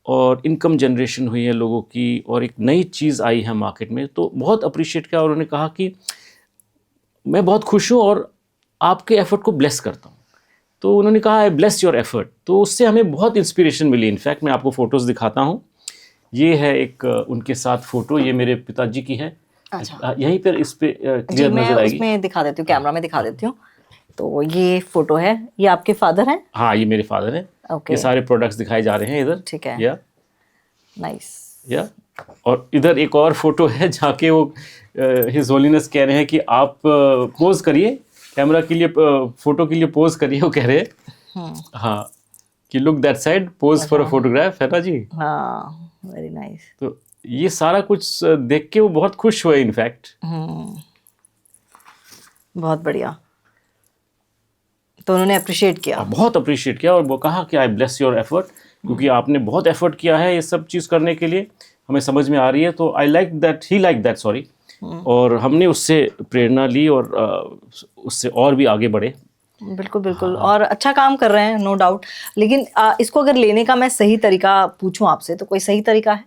और इनकम जनरेशन हुई है लोगों की, और एक नई चीज़ आई है मार्केट में। तो बहुत अप्रिशिएट किया, और उन्होंने कहा कि मैं बहुत खुश हूँ और आपके एफर्ट को ब्लेस करता हूँ। तो उन्होंने कहा आई ब्लेस योर एफर्ट। तो उससे हमें बहुत इंस्पिरेशन मिली। इनफैक्ट मैं आपको फ़ोटोज़ दिखाता हूँ ये है एक उनके साथ फोटो, ये मेरे पिताजी की है। अच्छा यहीं पर इस पे जी, क्लियर मैं नजर आएगी। उसमें दिखा देती हूँ, कैमरा में दिखा देती हूँ। तो ये फोटो है, ये आपके फादर हैं? हाँ, ये मेरे फादर हैं। ओके ये सारे प्रोडक्ट्स दिखाए जा रहे हैं इधर। ठीक है, या नाइस। और इधर एक और फोटो है जहाँ के वो हिज होलीनेस कह रहे हैं कि आप पोज करिए कैमरा के लिए, फोटो के लिए पोज करिए, वो कह रहे हैं। हाँ, कि look that side, pose for a photograph, है ना जी। हाँ, वेरी नाइस। तो ये सारा कुछ देख के वो बहुत खुश हुए इनफैक्ट। बहुत बढ़िया। तो उन्होंने अप्रिशिएट किया। बहुत अप्रिशिएट किया और वो कहा कि आई ब्लेस योर एफर्ट, क्योंकि आपने बहुत एफर्ट किया है ये सब चीज़ करने के लिए, हमें समझ में आ रही है। तो I like that, he like that, sorry. और हमने उससे प्रेरणा ली और उससे और भी आगे बढ़े। बिल्कुल बिल्कुल, और अच्छा काम कर रहे हैं, नो डाउट। लेकिन इसको अगर लेने का मैं सही तरीका पूछूं आपसे, तो कोई सही तरीका है?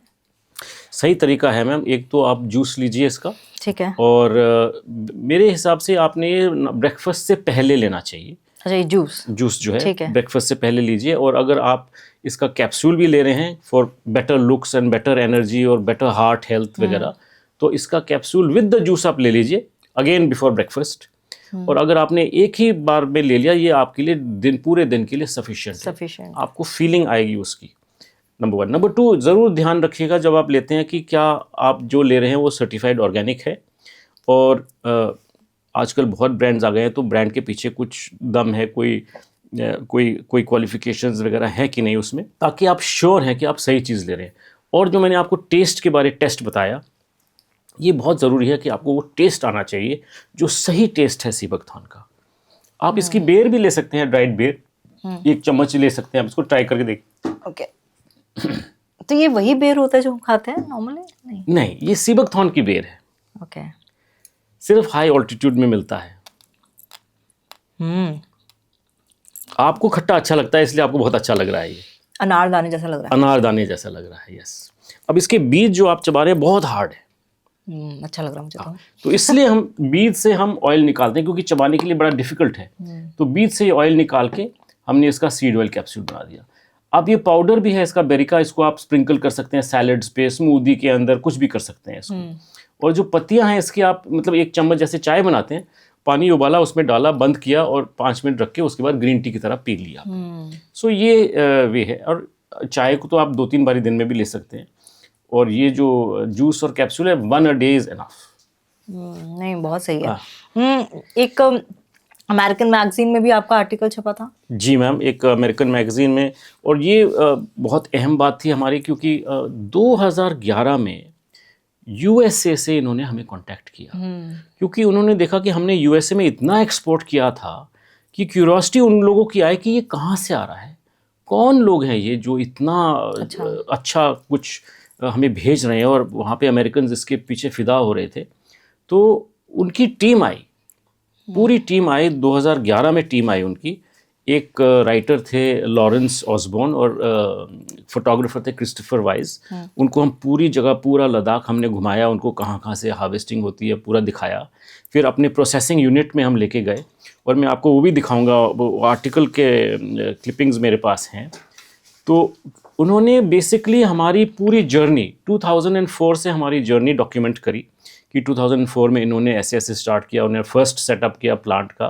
सही तरीका है मैम, एक तो आप जूस लीजिए इसका, ठीक है। और मेरे हिसाब से आपने ये ब्रेकफास्ट से पहले लेना चाहिए। अच्छा, ये जूस जो है ठीक है। ब्रेकफास्ट से पहले लीजिए। और अगर आप इसका कैप्सूल भी ले रहे हैं for better looks and better energy और बेटर हार्ट हेल्थ वगैरह, तो इसका कैप्सूल विद द जूस आप ले लीजिए अगेन बिफोर ब्रेकफास्ट। और अगर आपने एक ही बार में ले लिया, ये आपके लिए पूरे दिन के लिए सफिशिएंट है। आपको फीलिंग आएगी उसकी, नंबर 1। नंबर 2, ज़रूर ध्यान रखिएगा जब आप लेते हैं कि क्या आप जो ले रहे हैं वो सर्टिफाइड ऑर्गेनिक है। और आजकल बहुत ब्रांड्स आ गए हैं, तो ब्रांड के पीछे कुछ दम है, कोई क्वालिफिकेशंस वगैरह है कि नहीं उसमें, ताकि आप श्योर हैं कि आप सही चीज़ ले रहे हैं। और जो मैंने आपको टेस्ट के बारे टेस्ट बताया, ये बहुत ज़रूरी है कि आपको वो टेस्ट आना चाहिए जो सही टेस्ट है सी बकथॉर्न का। आप इसकी बेर भी ले सकते हैं, ड्राइड बेर, 1 चम्मच ले सकते हैं आप, इसको ट्राई करके देख। ओके। तो ये वही बेर होता है जो हम खाते हैं नॉर्मली? नहीं, ये सी बकथॉर्न की बेर है। ओके। सिर्फ हाई ऑल्टीट्यूड में मिलता है। आपको खट्टा अच्छा लगता है, इसलिए आपको बहुत अच्छा लग रहा है। ये अनारदाने जैसा लग रहा है। अनारदाने जैसा लग रहा है, यस। अब इसके बीज जो आप चबा रहे हैं बहुत हार्ड है। अच्छा लग रहा है मुझे तो इसलिए हम बीज से हम ऑयल निकालते हैं, क्योंकि चबाने के लिए बड़ा डिफिकल्ट है। तो बीज से ऑयल निकाल के हमने इसका सीड ऑयल कैप्सूल बना दिया। अब ये पाउडर भी है इसका बेरी का, इसको आप स्प्रिंकल कर सकते हैं सैलड्स पे, स्मूदी के अंदर, कुछ भी कर सकते हैं इसको। और जो पत्तियां हैं इसकी, आप मतलब 1 चम्मच जैसे चाय बनाते हैं, पानी उबाला, उसमें डाला, बंद किया और 5 मिनट रख के उसके बाद ग्रीन टी की तरह पी लिया। सो ये वे है। और चाय को तो आप 2-3 बारी दिन में भी ले सकते हैं। और ये जो जूस और कैप्सूल है, 1 a day इज इनफ। नहीं, बहुत सही है। एक अमेरिकन मैगजीन में भी आपका आर्टिकल छपा था? जी मैम, एक अमेरिकन मैगजीन में। और ये बहुत अहम बात थी हमारी, क्योंकि 2011 में यूएसए से इन्होंने हमें कांटेक्ट किया, क्योंकि उन्होंने देखा कि हमने यूएसए में इतना एक्सपोर्ट किया था कि क्यूरियोसिटी उन लोगों की आई कि ये कहाँ से आ रहा है, कौन लोग हैं ये जो इतना अच्छा कुछ हमें भेज रहे हैं। और वहाँ पे अमेरिकन इसके पीछे फिदा हो रहे थे। तो उनकी टीम आई, पूरी टीम आई, 2011 में टीम आई उनकी। एक राइटर थे लॉरेंस ऑसबॉर्न और फोटोग्राफर थे क्रिस्टोफर वाइज। उनको हम पूरी जगह, पूरा लद्दाख हमने घुमाया, उनको कहाँ कहाँ से हार्वेस्टिंग होती है पूरा दिखाया। फिर अपने प्रोसेसिंग यूनिट में हम लेके गए, और मैं आपको वो भी दिखाऊंगा, वो आर्टिकल के क्लिपिंग्स मेरे पास हैं। तो उन्होंने बेसिकली हमारी पूरी जर्नी 2004 से हमारी जर्नी डॉक्यूमेंट करी कि 2004 में इन्होंने ऐसे स्टार्ट किया। उन्होंने फर्स्ट सेटअप किया प्लांट का,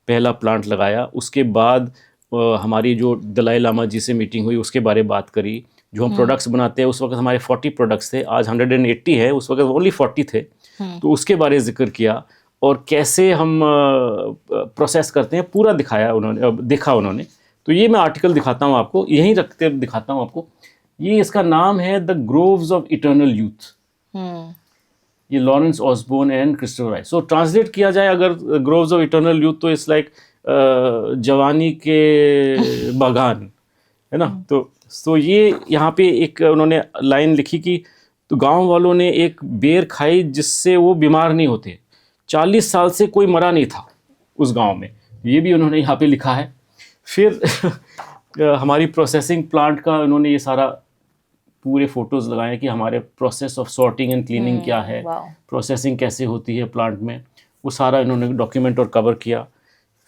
पहला प्लांट लगाया। उसके बाद हमारी जो दलाई लामा जी से मीटिंग हुई, उसके बारे बात करी। जो हम प्रोडक्ट्स बनाते हैं, उस वक्त हमारे 40 प्रोडक्ट्स थे, आज 180 है, उस वक्त ओनली 40 थे। तो उसके बारे जिक्र किया, और कैसे हम प्रोसेस करते हैं पूरा दिखाया उन्होंने, देखा उन्होंने। तो ये मैं आर्टिकल दिखाता हूँ आपको, यहीं रखते दिखाता हूँ आपको। ये इसका नाम है the groves of eternal youth. ये Lawrence Osborne and Christopher Wise. So translate किया जाए अगर ग्रोव्स ऑफ इटर्नल यूथ, तो इट्स लाइक जवानी के बागान, है ना। तो ये यहाँ पे एक उन्होंने लाइन लिखी कि तो गांव वालों ने एक बेर खाई जिससे वो बीमार नहीं होते। 40 साल से कोई मरा नहीं था उस गांव में, ये भी उन्होंने यहाँ पे लिखा है। फिर हमारी प्रोसेसिंग प्लांट का उन्होंने ये सारा पूरे फोटोज़ लगाए कि हमारे process of sorting and cleaning क्या है, प्रोसेसिंग कैसे होती है प्लांट में, वो सारा इन्होंने डॉक्यूमेंट और कवर किया।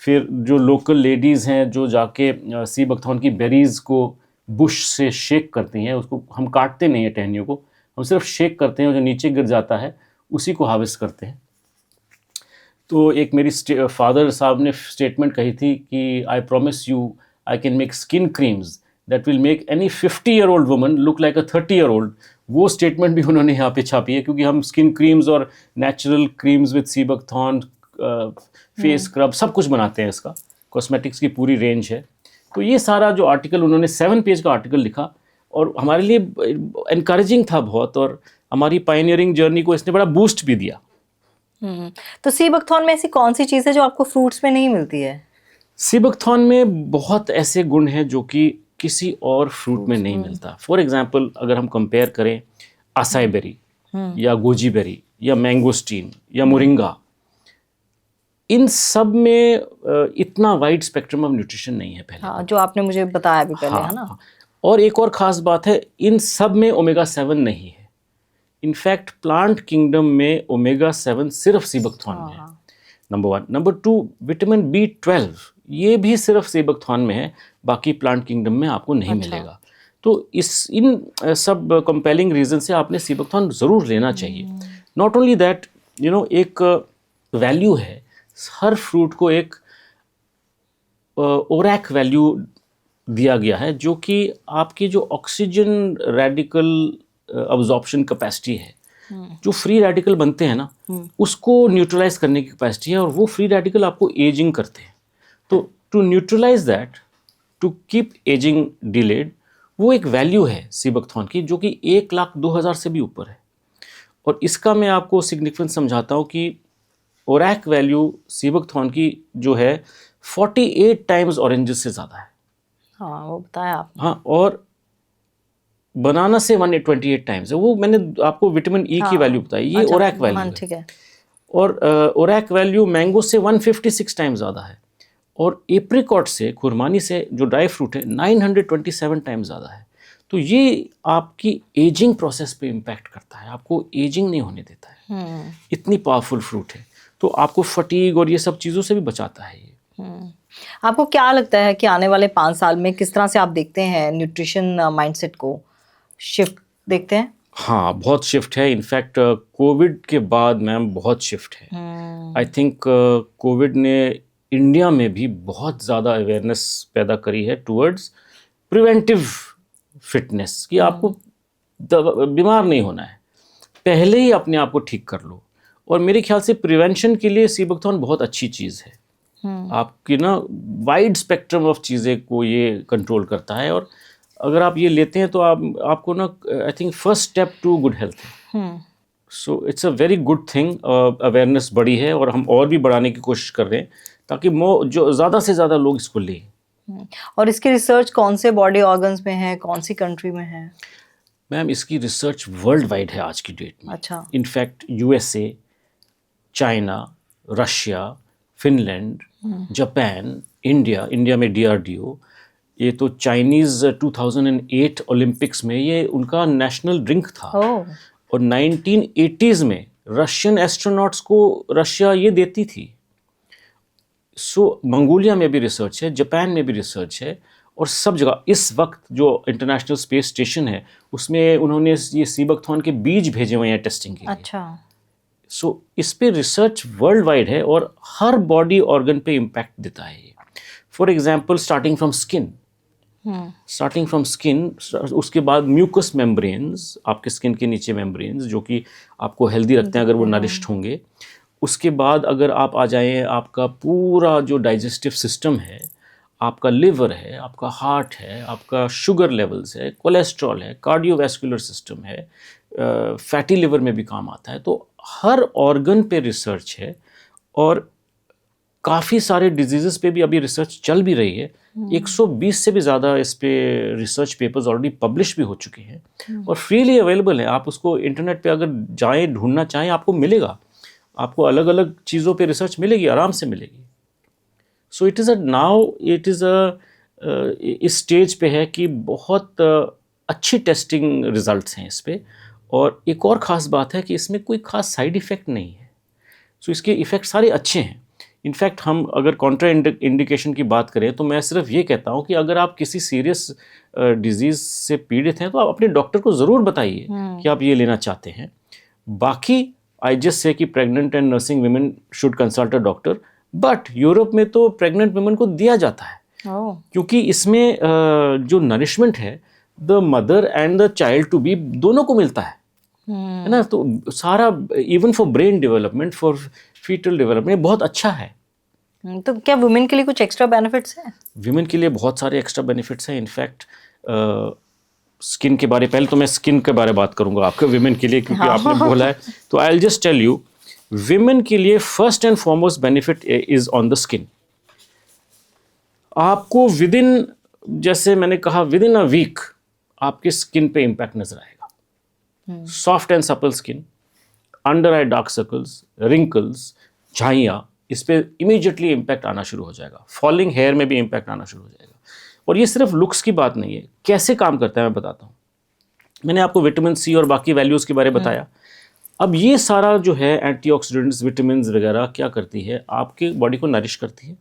फिर जो लोकल लेडीज़ हैं जो जाके सी बकथॉर्न की बेरीज़ को बुश से शेक करती हैं, उसको हम काटते नहीं हैं टहनियों को, हम सिर्फ शेक करते हैं और जो नीचे गिर जाता है उसी को हार्वेस्ट करते हैं। तो एक मेरी फादर साहब ने स्टेटमेंट कही थी कि I promise you I can make skin creams that will make any 50-year-old woman look like a 30-year-old। वो स्टेटमेंट भी उन्होंने यहाँ पे छापी है, क्योंकि हम स्किन क्रीम्स और natural creams with sea buckthorn, face scrub सब कुछ बनाते हैं, इसका कॉस्मेटिक्स की पूरी रेंज है। तो ये सारा जो आर्टिकल उन्होंने 7 पेज का आर्टिकल लिखा और हमारे लिए इनकरेजिंग था बहुत, और हमारी पायनियरिंग जर्नी को इसने बड़ा बूस्ट भी दिया। तो सी बकथॉर्न में ऐसी कौन सी चीज़ है जो आपको फ्रूट्स में नहीं मिलती है? सी बकथॉर्न में बहुत ऐसे गुण हैं जो कि किसी और फ्रूट में नहीं मिलता। फॉर एग्जांपल अगर हम कंपेयर करें असाई बेरी या गोजी बेरी या मैंगोस्टीन या मोरिंगा, इन सब में इतना वाइड स्पेक्ट्रम ऑफ न्यूट्रिशन नहीं है पहले। हाँ, जो आपने मुझे बताया अभी पहले, है ना? और एक और ख़ास बात है, इन सब में ओमेगा 7 नहीं है। इनफैक्ट प्लांट किंगडम में ओमेगा 7 सिर्फ सी बकथॉर्न में है, नंबर 1। नंबर 2, विटामिन B12 ये भी सिर्फ सी बकथॉर्न में है, बाकी प्लांट किंगडम में आपको नहीं मिलेगा। तो इन सब कंपेलिंग रीज़न से आपने सी बकथॉर्न ज़रूर लेना चाहिए। नॉट ओनली दैट, एक वैल्यू है, हर फ्रूट को एक ओरैक वैल्यू दिया गया है, जो कि आपकी जो ऑक्सीजन रेडिकल अब्जॉर्प्शन कैपेसिटी है, जो फ्री रेडिकल बनते हैं ना, उसको न्यूट्रलाइज करने की कैपेसिटी है, और वो फ्री रेडिकल आपको एजिंग करते हैं। तो to neutralise that, to keep ageing delayed, वो एक वैल्यू है सी बकथॉर्न की, जो कि 1,02,000 से भी ऊपर है। और इसका मैं आपको सिग्निफिकेंस समझाता हूँ कि ओरैक वैल्यू सी बकथॉर्न की जो है 48 टाइम्स ऑरेंजेस से ज़्यादा है। हाँ, वो बताया आपने। हाँ, और बनाना से 128 टाइम्स है। वो मैंने आपको विटामिन ई की वैल्यू बताई, ये ओरैक वैल्यू है। ठीक है। और ओरैक वैल्यू मैंगो से 156 टाइम्स ज़्यादा है, और एप्रिकॉट से, खुरमानी से जो ड्राई फ्रूट है, 927 टाइम्स ज़्यादा है। तो ये आपकी एजिंग प्रोसेस पे इम्पैक्ट करता है, आपको एजिंग नहीं होने देता है। इतनी पावरफुल फ्रूट है, तो आपको फटीग और ये सब चीज़ों से भी बचाता है ये। आपको क्या लगता है कि आने वाले 5 साल में किस तरह से आप देखते हैं न्यूट्रिशन माइंडसेट को? शिफ्ट देखते हैं? हाँ, बहुत शिफ्ट है। इनफैक्ट कोविड के बाद मैम बहुत शिफ्ट है। आई थिंक कोविड ने इंडिया में भी बहुत ज़्यादा अवेयरनेस पैदा करी है टुवर्ड्स प्रिवेंटिव फिटनेस, कि आपको बीमार नहीं होना है, पहले ही अपने आप को ठीक कर लो। और मेरे ख्याल से प्रिवेंशन के लिए सी बकथॉर्न बहुत अच्छी चीज़ है। आपकी ना वाइड स्पेक्ट्रम ऑफ चीज़ें को ये कंट्रोल करता है, और अगर आप ये लेते हैं तो आपको ना, I think first step to good health है। So it's a very good thing. Awareness बढ़ी है, और हम और भी बढ़ाने की कोशिश कर रहे हैं, ताकि जो ज़्यादा से ज़्यादा लोग इसको लें। और इसकी रिसर्च कौन से बॉडी ऑर्गन्स में है, कौन सी कंट्री में है? मैम, इसकी रिसर्च वर्ल्ड वाइड है आज की डेट में। अच्छा। In fact USA, China, Russia, Finland, Japan, India में DRDO, ये तो चाइनीज़ 2008 ओलंपिक्स में ये उनका नेशनल ड्रिंक था। और 1980s में रशियन एस्ट्रोनॉट्स को रशिया ये देती थी। सो मंगोलिया में भी रिसर्च है, जापान में भी रिसर्च है, और सब जगह इस वक्त जो इंटरनेशनल स्पेस स्टेशन है उसमें उन्होंने ये सी बकथॉर्न के बीज भेजे हुए हैं टेस्टिंग के लिए। अच्छा। सो इस पे रिसर्च वर्ल्ड वाइड है, और हर बॉडी ऑर्गन पे इम्पैक्ट देता है ये। For example, starting from skin, उसके बाद म्यूकस मेम्ब्रेन्स, आपके स्किन के नीचे मेम्ब्रेन्स जो कि आपको हेल्दी रखते हैं अगर वो नरिश्ड होंगे। उसके बाद अगर आप आ जाएं, आपका पूरा जो डाइजेस्टिव सिस्टम है, आपका लिवर है, आपका हार्ट है, आपका शुगर लेवल्स है, कोलेस्ट्रॉल है, कार्डियोवैस्कुलर सिस्टम है, फैटी लिवर में भी काम आता है। तो हर ऑर्गन पे रिसर्च है, और काफ़ी सारे डिजीज़ पे भी अभी रिसर्च चल भी रही है। 120 से भी ज़्यादा इस पे रिसर्च पेपर्स ऑलरेडी पब्लिश भी हो चुके हैं, और फ्रीली अवेलेबल है। आप उसको इंटरनेट पे अगर जाएं, ढूंढना चाहें, आपको मिलेगा। आपको अलग अलग चीज़ों पे रिसर्च मिलेगी, आराम से मिलेगी। सो इट इज़ इस स्टेज पे है कि बहुत अच्छी टेस्टिंग रिजल्ट्स हैं इस पे। और एक और ख़ास बात है कि इसमें कोई ख़ास साइड इफ़ेक्ट नहीं है। सो इसके इफ़ेक्ट सारे अच्छे हैं। इनफैक्ट हम अगर कॉन्ट्रा इंडिकेशन की बात करें तो मैं सिर्फ ये कहता हूँ कि अगर आप किसी सीरियस डिजीज़ से पीड़ित हैं तो आप अपने डॉक्टर को ज़रूर बताइए कि आप ये लेना चाहते हैं। बाकी आई जस्ट से कि pregnant and nursing women should consult a doctor, but Europe में तो प्रेग्नेंट वुमेन को दिया जाता है क्योंकि इसमें जो नरिशमेंट है the mother and the child to be दोनों को मिलता है ना। तो सारा even for brain development, for foetal development बहुत अच्छा है। तो क्या वुमेन के लिए कुछ एक्स्ट्रा बेनिफिट्स हैं? विमेन के लिए बहुत सारे एक्स्ट्रा बेनिफिट्स हैं। इनफैक्ट स्किन के बारे, पहले तो मैं स्किन के बारे में बात करूंगा आपके विमेन के लिए क्योंकि आपने बोला है, तो I will just tell you women के लिए first and foremost benefit is on the skin. आपको विद इन, जैसे मैंने कहा, विद इन अ वीक आपके स्किन पे इम्पैक्ट नजर आएगा। Soft and supple skin, under eye dark circles, wrinkles, झाइयाँ, इस पे इमीडिएटली इम्पैक्ट आना शुरू हो जाएगा। फॉलिंग हेयर में भी इम्पैक्ट आना शुरू हो जाएगा। और ये सिर्फ लुक्स की बात नहीं है, कैसे काम करता है मैं बताता हूँ। मैंने आपको विटामिन सी और बाकी वैल्यूज़ के बारे में बताया। अब ये सारा जो है एंटीऑक्सीडेंट्स, विटामिन वगैरह क्या करती है, आपके बॉडी को नरिश करती है।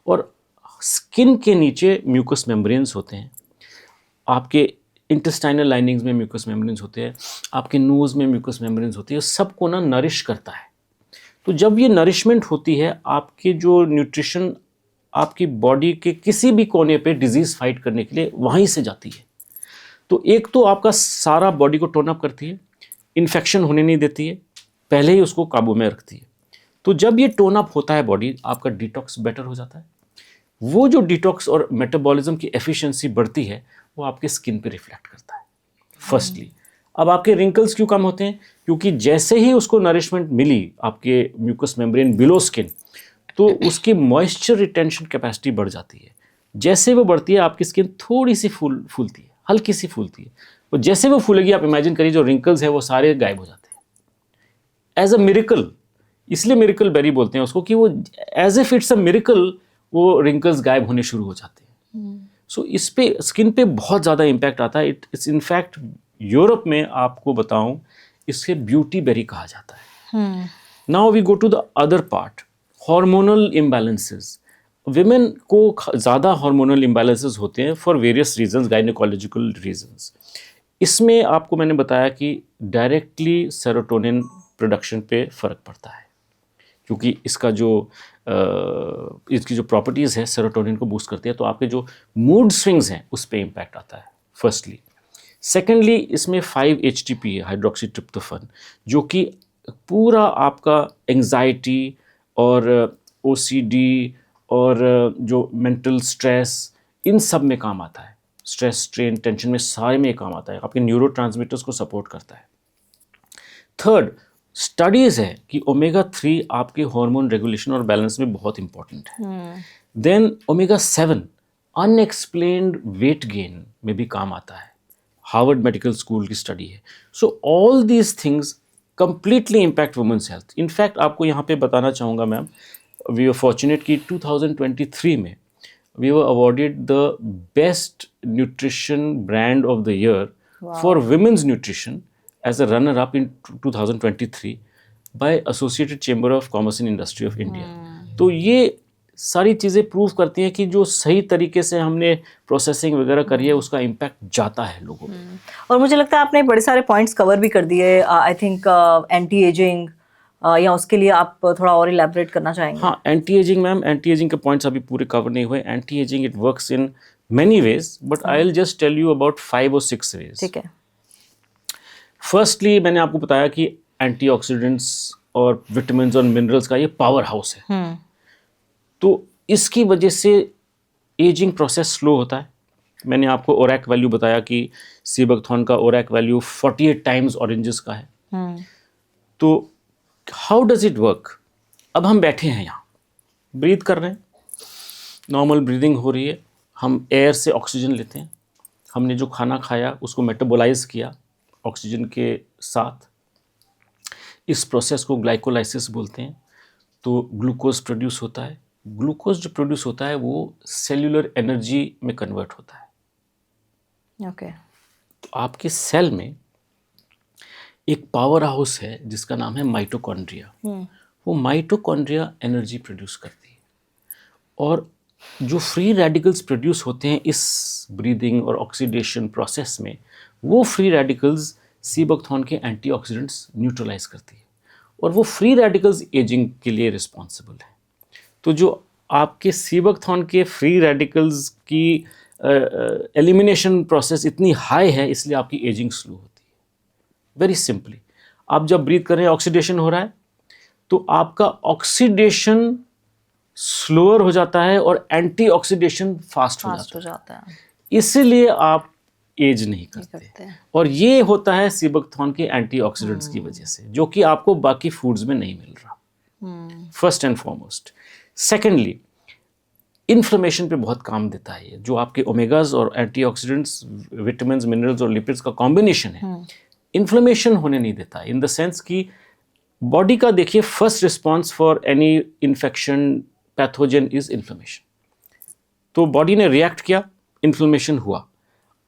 और स्किन के नीचे म्यूकस मेम्ब्रेन्स होते हैं, आपके इंटेस्टाइनल लाइनिंग्स में म्यूकस मेम्ब्रेन्स होते हैं, आपके नोज़ में म्यूकस मेम्ब्रेन्स होती है, सबको ना नरिश करता है। तो जब ये नरिशमेंट होती है, आपके जो न्यूट्रिशन आपकी बॉडी के किसी भी कोने पे डिजीज़ फाइट करने के लिए वहीं से जाती है। तो एक तो आपका सारा बॉडी को टोन अप करती है, इन्फेक्शन होने नहीं देती है, पहले ही उसको काबू में रखती है। तो जब ये टोन अप होता है बॉडी, आपका डिटॉक्स बेटर हो जाता है। वो जो डिटॉक्स और मेटाबॉलिज्म की एफिशिएंसी बढ़ती है वो आपके स्किन पे रिफ्लेक्ट करता है फर्स्टली। अब आपके रिंकल्स क्यों कम होते हैं? क्योंकि जैसे ही उसको नरिशमेंट मिली आपके म्यूकस मेम्ब्रेन बिलो स्किन, तो उसकी मॉइस्चर रिटेंशन कैपेसिटी बढ़ जाती है। जैसे वो बढ़ती है आपकी स्किन थोड़ी सी फूलती है, हल्की सी फूलती है। और जैसे वो फूलेगी, आप इमेजिन करिए जो रिंकल्स है वो सारे गायब हो जाते हैं एज अ मिरेकल। इसलिए मिरेकल बेरी बोलते हैं उसको कि वो as if it's a miracle वो रिंकल्स गायब होने शुरू हो जाते हैं। सो इस पे स्किन पे बहुत ज़्यादा इम्पैक्ट आता है। इट्स इनफैक्ट यूरोप में आपको बताऊं इसे ब्यूटी बेरी कहा जाता है। Now we go to the other part, hormonal imbalances. Women को ज़्यादा हार्मोनल इम्बैलेंसेस होते हैं for various reasons, gynaecological reasons. इसमें आपको मैंने बताया कि डायरेक्टली सेरोटोनिन प्रोडक्शन पे फ़र्क पड़ता है क्योंकि इसकी जो प्रॉपर्टीज़ है सेरोटोनिन को बूस्ट करती है। तो आपके जो मूड स्विंग्स हैं उस पर इम्पैक्ट आता है फर्स्टली। सेकेंडली, इसमें 5-HTP है, हाइड्रोक्सी ट्रिप्टोफन, जो कि पूरा आपका एंग्जाइटी और OCD और जो मेंटल स्ट्रेस, इन सब में काम आता है। स्ट्रेस, स्ट्रेन, टेंशन में सारे में काम आता है। आपके न्यूरोट्रांसमीटर्स को सपोर्ट करता है। थर्ड, स्टडीज़ है कि ओमेगा 3 आपके हार्मोन रेगुलेशन और बैलेंस में बहुत इंपॉर्टेंट है। Then omega 7 unexplained weight gain में भी काम आता है। हार्वर्ड मेडिकल स्कूल की स्टडी है। So all these things completely impact women's health. In fact आपको यहाँ पे बताना चाहूँगा मैम, वी आर फॉर्चुनेट कि 2023 में we were awarded the best nutrition brand of the year for women's nutrition as a runner-up in 2023 by Associated Chamber of Commerce and Industry of India। तो ये सारी चीज़ें प्रूव करती हैं कि जो सही तरीके से हमने प्रोसेसिंग वगैरह करी है उसका इम्पैक्ट जाता है लोगों में। और मुझे लगता है आपने बड़े सारे पॉइंट्स कवर भी कर दिए। आई थिंक एंटी एजिंग, या उसके लिए आप थोड़ा और इलैबोरेट करना चाहेंगे? हाँ, anti ageing ma'am, anti ageing के पॉइंट्स अभी पूरे कवर नहीं हुए। Anti ageing it works in many ways, but I will just tell you about 5 or 6 ways. ठीक है। फर्स्टली, मैंने आपको बताया कि एंटीऑक्सीडेंट्स और विटामिन्स और मिनरल्स का ये पावर हाउस है। तो इसकी वजह से एजिंग प्रोसेस स्लो होता है। मैंने आपको ओरैक वैल्यू बताया कि सीबकथॉर्न का ओरैक वैल्यू 48 टाइम्स ऑरेंजेस का है। तो हाउ डज इट वर्क? अब हम बैठे हैं यहाँ, ब्रीथ कर रहे हैं, नॉर्मल ब्रीदिंग हो रही है, हम एयर से ऑक्सीजन लेते हैं, हमने जो खाना खाया उसको मेटाबोलाइज किया ऑक्सीजन के साथ। इस प्रोसेस को ग्लाइकोलाइसिस बोलते हैं। तो ग्लूकोज प्रोड्यूस होता है। ग्लूकोज जो प्रोड्यूस होता है वो सेल्यूलर एनर्जी में कन्वर्ट होता है। ओके। तो आपके सेल में एक पावर हाउस है जिसका नाम है माइटोकॉन्ड्रिया। वो माइटोकॉन्ड्रिया एनर्जी प्रोड्यूस करती है, और जो फ्री रेडिकल्स प्रोड्यूस होते हैं इस ब्रीदिंग और ऑक्सीडेशन प्रोसेस में, वो फ्री रेडिकल्स सीबकथॉर्न के एंटीऑक्सीडेंट्स न्यूट्रलाइज करती है, और वो फ्री रेडिकल्स एजिंग के लिए रिस्पॉन्सिबल है। तो जो आपके सीबकथॉर्न के फ्री रेडिकल्स की एलिमिनेशन प्रोसेस इतनी हाई है, इसलिए आपकी एजिंग स्लो होती है। वेरी सिंपली, आप जब ब्रीथ कर रहे हैं, ऑक्सीडेशन हो रहा है, तो आपका ऑक्सीडेशन स्लोअर हो जाता है और एंटीऑक्सीडेशन फास्ट हो जाता है, इसीलिए आप एज नहीं करते। और ये होता है सीबकथॉर्न के एंटीऑक्सीडेंट्स की वजह से, जो कि आपको बाकी फूड्स में नहीं मिल रहा, first and foremost. Secondly, inflammation पे बहुत काम देता है ये, जो आपके ओमेगाज और एंटीऑक्सीडेंट्स, विटामिन्स, मिनरल्स और लिपिड्स का कॉम्बिनेशन है, इन्फ्लेमेशन होने नहीं देता, इन द सेंस कि बॉडी का देखिए first response for any infection pathogen is inflammation. तो बॉडी ने रिएक्ट किया, इन्फ्लेमेशन हुआ,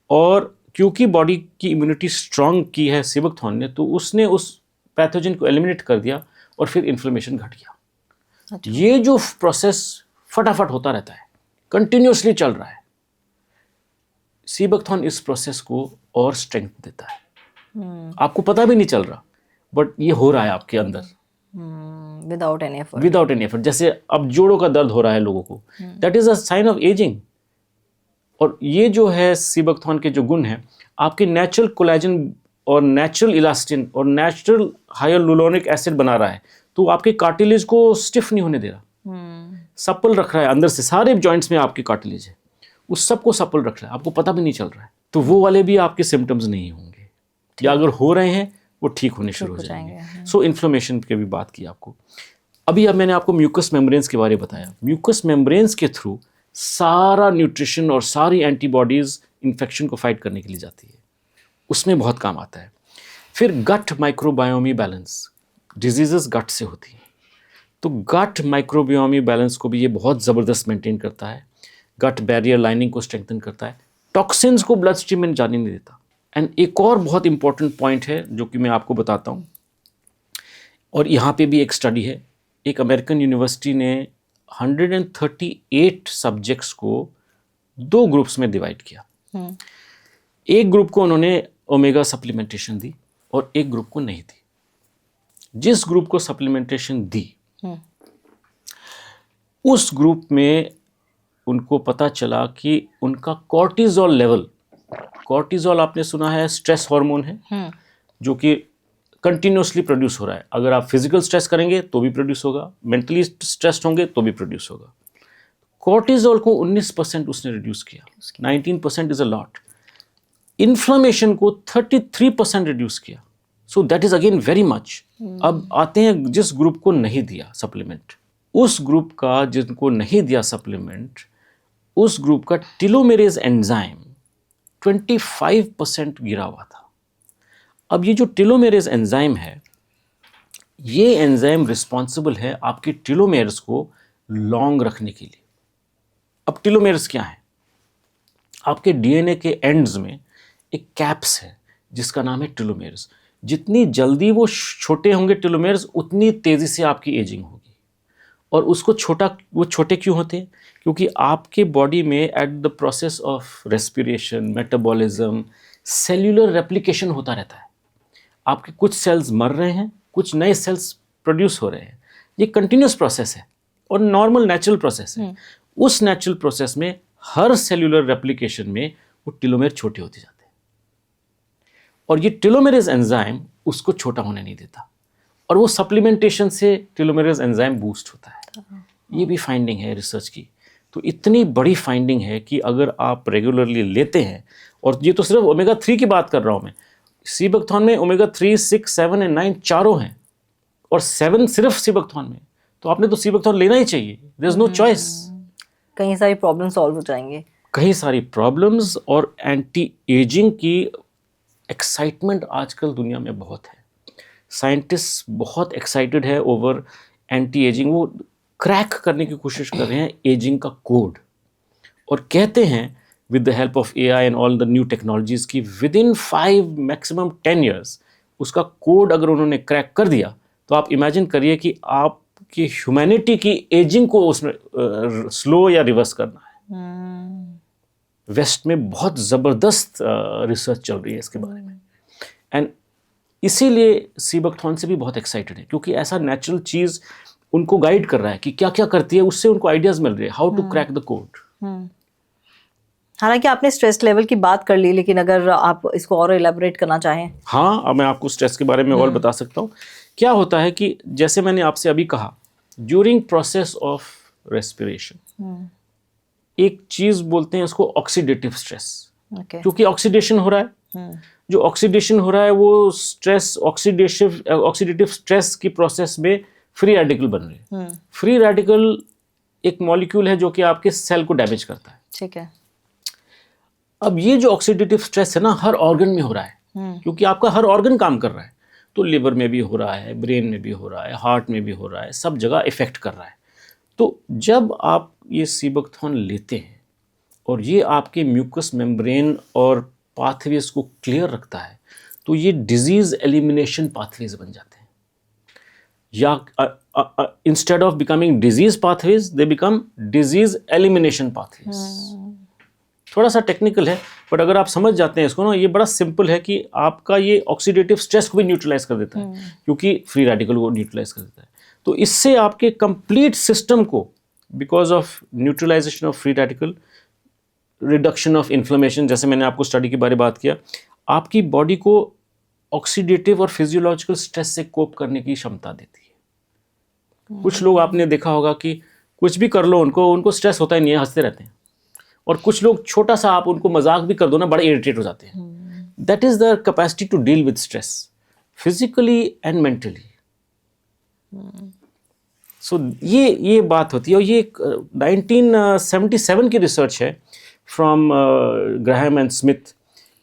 और क्योंकि बॉडी की इम्यूनिटी स्ट्रांग की है सीबकथॉर्न ने, तो उसने उस पैथोजन को एलिमिनेट कर दिया और फिर इन्फ्लेमेशन घट गया। अच्छा। ये जो प्रोसेस फटाफट होता रहता है, कंटिन्यूसली चल रहा है, सीबकथॉर्न इस प्रोसेस को और स्ट्रेंथ देता है। आपको पता भी नहीं चल रहा, बट ये हो रहा है आपके अंदर without any effort. Without any effort. जैसे अब जोड़ों का दर्द हो रहा है लोगों को, that is a sign of ageing. और ये जो है सीबकथॉर्न के जो गुण हैं, आपके नेचुरल कोलेजन और नेचुरल इलास्टिन और नेचुरल हाइलुरोनिक एसिड बना रहा है, तो आपके कार्टिलेज को स्टिफ नहीं होने दे रहा, सप्पल रख रहा है। अंदर से सारे जॉइंट्स में आपके कार्टिलेज है, उस सब को सप्पल रख रहा है, आपको पता भी नहीं चल रहा है। तो वो वाले भी आपके सिम्टम्स नहीं होंगे, या अगर हो रहे हैं वो ठीक होने शुरू हो जाएंगे। सो इन्फ्लेमेशन की भी बात की आपको। अब मैंने आपको म्यूकस मेम्ब्रेन्स के बारे में बताया। म्यूकस मेम्ब्रेन्स के थ्रू सारा न्यूट्रिशन और सारी एंटीबॉडीज इन्फेक्शन को फाइट करने के लिए जाती है, उसमें बहुत काम आता है। फिर गट माइक्रोबायोमी बैलेंस, डिजीजेस गट से होती हैं, तो गट माइक्रोबायोमी बैलेंस को भी ये बहुत ज़बरदस्त मेंटेन करता है, गट बैरियर लाइनिंग को स्ट्रेंथन करता है, टॉक्सिन्स को ब्लड स्ट्रीम में जाने नहीं देता। एंड एक और बहुत इंपॉर्टेंट पॉइंट है जो कि मैं आपको बताता हूँ, और यहाँ पे भी एक स्टडी है, एक अमेरिकन यूनिवर्सिटी ने 138 सब्जेक्ट्स को 2 ग्रुप्स में डिवाइड किया। एक ग्रुप को उन्होंने ओमेगा सप्लीमेंटेशन दी और एक ग्रुप को नहीं दी। जिस ग्रुप को सप्लीमेंटेशन दी, उस ग्रुप में उनको पता चला कि उनका कॉर्टिजोल लेवल, कॉर्टिजोल आपने सुना है स्ट्रेस हार्मोन है, जो कि कंटिन्यूसली प्रोड्यूस हो रहा है। अगर आप फिजिकल स्ट्रेस करेंगे तो भी प्रोड्यूस होगा, मेंटली स्ट्रेस्ड होंगे तो भी प्रोड्यूस होगा। कॉर्टिजोल को 19% उसने रिड्यूस किया, 19% इज अ लॉट। इन्फ्लेमेशन को 33% रिड्यूस किया, so that is again very much. अब आते हैं जिस ग्रुप को नहीं दिया सप्लीमेंट, उस ग्रुप का जिनको नहीं दिया सप्लीमेंट, उस ग्रुप का टेलोमेरेज एंजाइम 25% गिरा हुआ था। अब ये जो टेलोमेरेज एंजाइम है, ये एंजाइम रिस्पॉन्सिबल है आपके टेलोमेर्स को लॉन्ग रखने के लिए। अब टेलोमेर्स क्या है? आपके डीएनए के एंड्स में एक कैप्स है जिसका नाम है टेलोमेर्स। जितनी जल्दी वो छोटे होंगे टेलोमेर्स, उतनी तेज़ी से आपकी एजिंग होगी। और उसको वो छोटे क्यों होते हैं? क्योंकि आपके बॉडी में at the process of respiration, metabolism, cellular replication होता रहता है। आपके कुछ सेल्स मर रहे हैं, कुछ नए सेल्स प्रोड्यूस हो रहे हैं। ये कंटिन्यूस प्रोसेस है और नॉर्मल नेचुरल प्रोसेस है। उस नेचुरल प्रोसेस में हर सेल्यूलर रेप्लिकेशन में वो टेलोमेर छोटे होते जाते हैं, और ये टेलोमेरेज एंजाइम उसको छोटा होने नहीं देता, और वो सप्लीमेंटेशन से टेलोमेरेज एंजाइम बूस्ट होता है। ये भी फाइंडिंग है रिसर्च की। तो इतनी बड़ी फाइंडिंग है कि अगर आप रेगुलरली लेते हैं, और ये तो सिर्फ ओमेगा 3 की बात कर रहा हूँ मैं, सीबकथॉर्न में ओमेगा 3, 6, 7 एंड 9 चारों हैं, और 7 सिर्फ सीबकथॉर्न में, तो आपने तो सीबकथॉर्न लेना ही चाहिए। There is no choice. कई सारी प्रॉब्लम सॉल्व हो जाएंगे, कई सारी प्रॉब्लम्स। और एंटी एजिंग की एक्साइटमेंट आजकल दुनिया में बहुत है। साइंटिस्ट बहुत एक्साइटेड है ओवर एंटी एजिंग। वो क्रैक करने की कोशिश कर रहे हैं एजिंग का कोड, और कहते हैं with the help of AI and all the new technologies कि within 5 maximum 10 years उसका कोड अगर उन्होंने क्रैक कर दिया, तो आप इमेजिन करिए कि आप कि ह्यूमैनिटी की एजिंग को उसमें स्लो या रिवर्स करना है। वेस्ट में बहुत ज़बरदस्त रिसर्च चल रही है इसके बारे में, एंड इसीलिए सीबकथॉर्न से भी बहुत एक्साइटेड है, क्योंकि ऐसा नेचुरल चीज़ उनको गाइड कर रहा है कि क्या क्या करती है, उससे उनको आइडियाज़ मिल रहे हैं how to crack the code. हालांकि आपने स्ट्रेस लेवल की बात कर ली, लेकिन अगर आप इसको और इलेबोरेट करना चाहें। हाँ, अब मैं आपको स्ट्रेस के बारे में और बता सकता हूँ। क्या होता है कि जैसे मैंने आपसे अभी कहा, ड्यूरिंग प्रोसेस ऑफ रेस्पिरेशन एक चीज़ बोलते हैं उसको ऑक्सीडेटिव स्ट्रेस, क्योंकि ऑक्सीडेशन हो रहा है। जो ऑक्सीडेशन हो रहा है वो स्ट्रेस, ऑक्सीडेटिव स्ट्रेस की प्रोसेस में फ्री रेडिकल बन रहे हैं। फ्री रेडिकल एक मॉलिक्यूल है जो कि आपके सेल को डैमेज करता है। ठीक है। अब ये जो ऑक्सीडेटिव स्ट्रेस है ना, हर ऑर्गन में हो रहा है, क्योंकि आपका हर ऑर्गन काम कर रहा है। तो लिवर में भी हो रहा है, ब्रेन में भी हो रहा है, हार्ट में भी हो रहा है, सब जगह इफेक्ट कर रहा है। तो जब आप ये सीबकथॉर्न लेते हैं और ये आपके म्यूकस मेम्ब्रेन और पाथवेज को क्लियर रखता है, तो ये डिजीज एलिमिनेशन पाथवेज बन जाते हैं। या instead of becoming disease pathways, they become disease elimination pathways. थोड़ा सा टेक्निकल है, बट अगर आप समझ जाते हैं इसको ना, ये बड़ा सिंपल है कि आपका ये ऑक्सीडेटिव स्ट्रेस को भी न्यूट्रलाइज कर देता है, क्योंकि फ्री रेडिकल को न्यूट्रलाइज कर देता है। तो इससे आपके कंप्लीट सिस्टम को, because of neutralisation of free radical, reduction of inflammation, जैसे मैंने आपको स्टडी के बारे में बात किया, आपकी बॉडी को ऑक्सीडेटिव और फिजियोलॉजिकल स्ट्रेस से कोप करने की क्षमता देती है। कुछ लोग आपने देखा होगा कि कुछ भी कर लो उनको स्ट्रेस होता ही नहीं है, हंसते रहते हैं। और कुछ लोग छोटा सा आप उनको मजाक भी कर दो ना, बड़े इरिटेट हो जाते हैं। That is the capacity to deal with stress physically and mentally. So ये बात होती है। और ये 1977 की रिसर्च है फ्रॉम ग्राहम एंड स्मिथ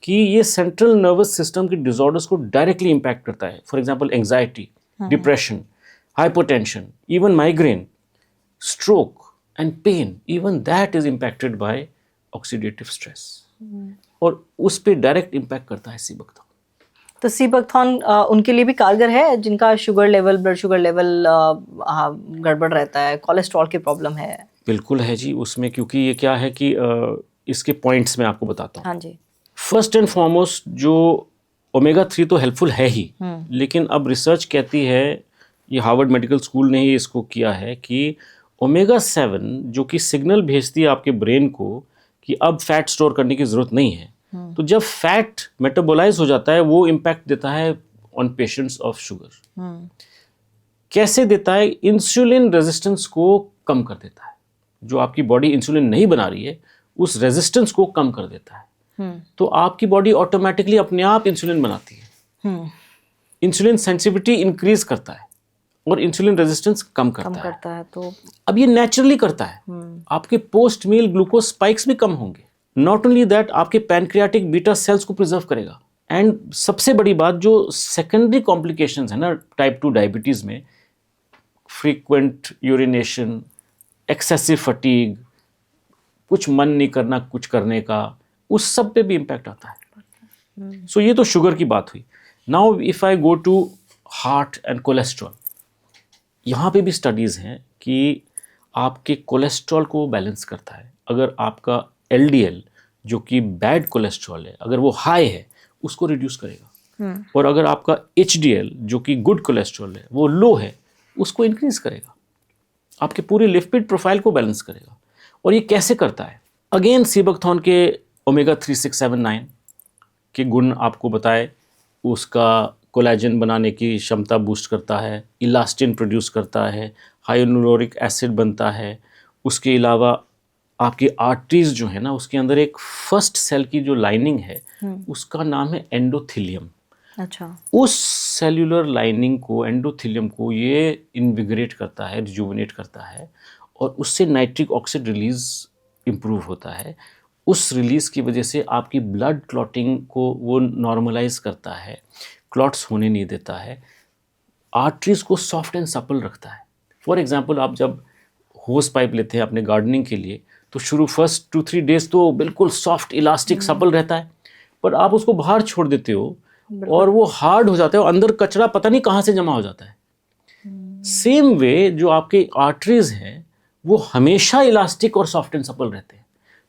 कि ये सेंट्रल नर्वस सिस्टम की डिसऑर्डर्स को डायरेक्टली इम्पैक्ट करता है। For example anxiety, depression, hypotension, even migraine, stroke and pain, even that is impacted by oxidative stress. और उस पे डायरेक्ट इम्पैक्ट करता है सीबकथॉर्न। तो सीबकथॉर्न उनके लिए भी कारगर है जिनका sugar level, blood sugar level गड़बड़ रहता है, कोलेस्ट्रॉल की प्रॉब्लम है? बिल्कुल है जी उसमें, क्योंकि ये क्या है कि इसके पॉइंट्स मैं आपको बताता हूँ। हाँ जी। फर्स्ट एंड फॉरमोस्ट, जो ओमेगा 3 तो हेल्पफुल है ही, लेकिन अब रिसर्च कहती है, ये हार्वर्ड मेडिकल स्कूल ने ही इसको किया है, कि ओमेगा 7 जो कि सिग्नल भेजती है आपके ब्रेन को कि अब फैट स्टोर करने की ज़रूरत नहीं है, तो जब फैट मेटाबोलाइज हो जाता है वो इम्पैक्ट देता है ऑन पेशेंट्स ऑफ शुगर। कैसे देता है? इंसुलिन रेजिस्टेंस को कम कर देता है। जो आपकी बॉडी इंसुलिन नहीं बना रही है उस रेजिस्टेंस को कम कर देता है। तो आपकी बॉडी ऑटोमेटिकली अपने आप इंसुलिन बनाती है। इंसुलिन सेंसिटिविटी इंक्रीज करता है और इंसुलिन रेजिस्टेंस कम करता है। तो अब ये नेचुरली करता है। आपके पोस्ट मील ग्लूकोज स्पाइक्स भी कम होंगे। नॉट ओनली दैट, आपके पैनक्रियाटिक बीटा सेल्स को प्रिजर्व करेगा। एंड सबसे बड़ी बात, जो सेकेंडरी कॉम्प्लिकेशंस है ना टाइप 2 डायबिटीज़ में, फ्रीक्वेंट यूरिनेशन, एक्सेसिव फटीग, कुछ मन नहीं करना कुछ करने का, उस सब पे भी इम्पैक्ट आता है। सो ये तो शुगर की बात हुई। Now if I go to heart and cholesterol, यहाँ पे भी स्टडीज़ हैं कि आपके कोलेस्ट्रॉल को बैलेंस करता है। अगर आपका LDL जो कि बैड कोलेस्ट्रॉल है, अगर वो हाई है उसको रिड्यूस करेगा, और अगर आपका HDL जो कि गुड कोलेस्ट्रॉल है वो लो है उसको इंक्रीज करेगा। आपके पूरे लिपिड प्रोफाइल को बैलेंस करेगा। और ये कैसे करता है? अगेन सीबकथॉर्न के ओमेगा 3, 6, 7, 9 के गुण आपको बताए। उसका कोलेजन बनाने की क्षमता बूस्ट करता है, इलास्टिन प्रोड्यूस करता है, हाइलुरोनिक एसिड बनता है। उसके अलावा आपकी आर्टरीज जो है ना, उसके अंदर एक फर्स्ट सेल की जो लाइनिंग है उसका नाम है एंडोथेलियम। अच्छा। उस सेल्यूलर लाइनिंग को, एंडोथेलियम को ये इन्विगरेट करता है, रिजुविनेट करता है, और उससे नाइट्रिक ऑक्साइड रिलीज इम्प्रूव होता है। उस रिलीज की वजह से आपकी ब्लड क्लॉटिंग को वो नॉर्मलाइज करता है, क्लॉट्स होने नहीं देता है, आर्टरीज को सॉफ्ट एंड सपल रखता है। फॉर एग्जांपल, आप जब होस पाइप लेते हैं अपने गार्डनिंग के लिए, तो शुरू फर्स्ट 2-3 डेज तो बिल्कुल सॉफ्ट, इलास्टिक, सपल रहता है, पर आप उसको बाहर छोड़ देते हो और वो हार्ड हो जाता है और अंदर कचरा पता नहीं कहाँ से जमा हो जाता है। सेम वे जो आपके आर्टरीज हैं वो हमेशा इलास्टिक और सॉफ्ट एंड सपल रहते हैं,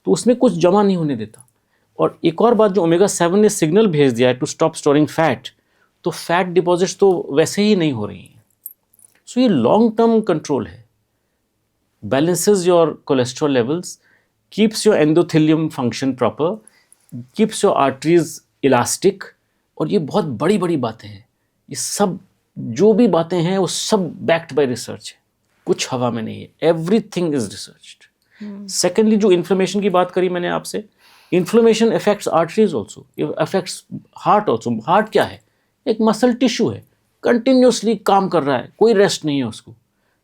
तो उसमें कुछ जमा नहीं होने देता। और एक और बात, जो ओमेगा 7 ने सिग्नल भेज दिया है टू स्टॉप स्टोरिंग फैट, तो फैट डिपॉजिट्स तो वैसे ही नहीं हो रही हैं। सो ये लॉन्ग टर्म कंट्रोल है, balances your cholesterol levels, keeps your endothelium function proper, keeps your arteries elastic. और ये बहुत बड़ी बड़ी बातें हैं, ये सब जो भी बातें हैं वो सब बैक्ड बाय रिसर्च है, कुछ हवा में नहीं है, एवरीथिंग इज रिसर्च्ड। सेकेंडली, जो इन्फ्लेमेशन की बात करी मैंने आपसे, inflammation affects arteries also, affects heart also. Heart क्या है? एक मसल टिश्यू है, कंटिन्यूसली काम कर रहा है, कोई रेस्ट नहीं है उसको।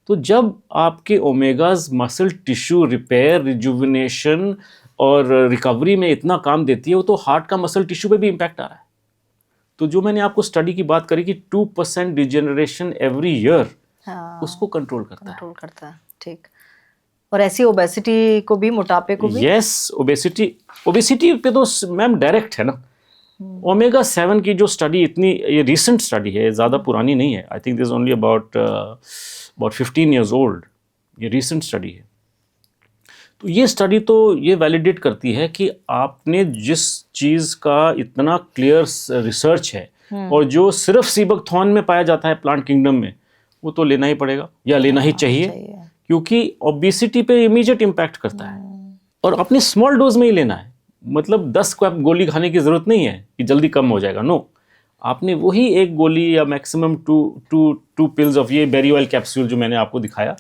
तो जब आपके omegas muscle tissue repair, rejuvenation और रिकवरी में इतना काम देती है, वो तो हार्ट का मसल टिश्यू पे भी इम्पैक्ट आ रहा है। तो जो मैंने आपको स्टडी की बात करी कि 2% डिजेनरेशन एवरी ईयर, उसको कंट्रोल करता है। ठीक। और ऐसी ओबेसिटी को भी, मोटापे को भी? यस, ओबेसिटी पे तो मैम डायरेक्ट है ना। ओमेगा 7 की जो स्टडी, इतनी ये रिसेंट स्टडी है, ज़्यादा पुरानी नहीं है, I think this only about 15 years old, ये रिसेंट स्टडी है। तो ये स्टडी तो ये वैलिडेट करती है कि आपने जिस चीज़ का इतना क्लियर रिसर्च है और जो सिर्फ सीबकथॉर्न में पाया जाता है प्लांट किंगडम में, वो तो लेना ही पड़ेगा या लेना ही चाहिए, क्योंकि ओबेसिटी पे इमीडिएट इम्पैक्ट करता है और अपने स्मॉल डोज में ही लेना है। मतलब 10 गोली खाने की ज़रूरत नहीं है कि जल्दी कम हो जाएगा, नो। आपने वही एक गोली या मैक्सिमम टू पिल्स ऑफ ये बेरी ऑयल कैप्सूल जो मैंने आपको दिखाया,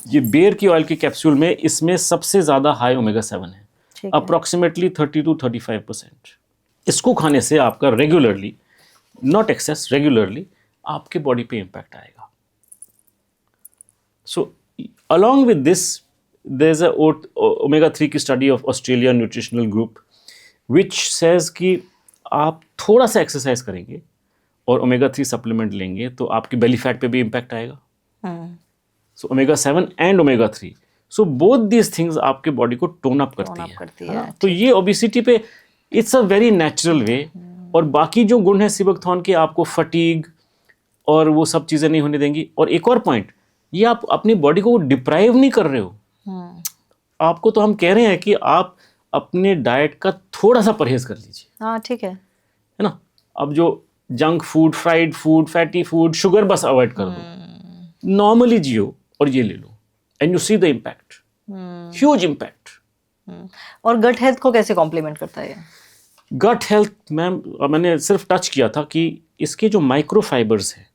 ये बेर की ऑयल के कैप्सूल में, इसमें सबसे ज़्यादा हाई ओमेगा 7 है, अप्रॉक्सीमेटली 30 to 35%। इसको खाने से आपका रेगुलरली, नॉट एक्सेस, रेगुलरली आपके बॉडी पे इम्पैक्ट आएगा। So along with this there is a omega 3 की study of Australia nutritional group which says कि आप थोड़ा सा एक्सरसाइज करेंगे और ओमेगा 3 सप्लीमेंट लेंगे तो आपके बेली फैट पे भी इम्पैक्ट आएगा। So omega 7 and omega 3, so both these things आपके बॉडी को टोन अप करती है। तो ये ओबेसिटी पे it's a very natural way. और बाकी जो गुण है सीबकथॉर्न के, आपको फटीग और वो सब चीज़ें नहीं होने देंगी। और एक और पॉइंट, ये आप अपनी बॉडी को डिप्राइव नहीं कर रहे हो। आपको तो हम कह रहे हैं कि आप अपने डाइट का थोड़ा सा परहेज कर लीजिए। हाँ, ठीक है ना। अब जो junk food, fried food, fatty food, sugar बस अवॉइड कर दो, नॉर्मली जियो और ये ले लो, and you see the impact, huge impact. और गट हेल्थ को कैसे कॉम्प्लीमेंट करता है? गट हेल्थ मैम, मैंने सिर्फ टच किया था कि इसके जो माइक्रोफाइबर्स हैं,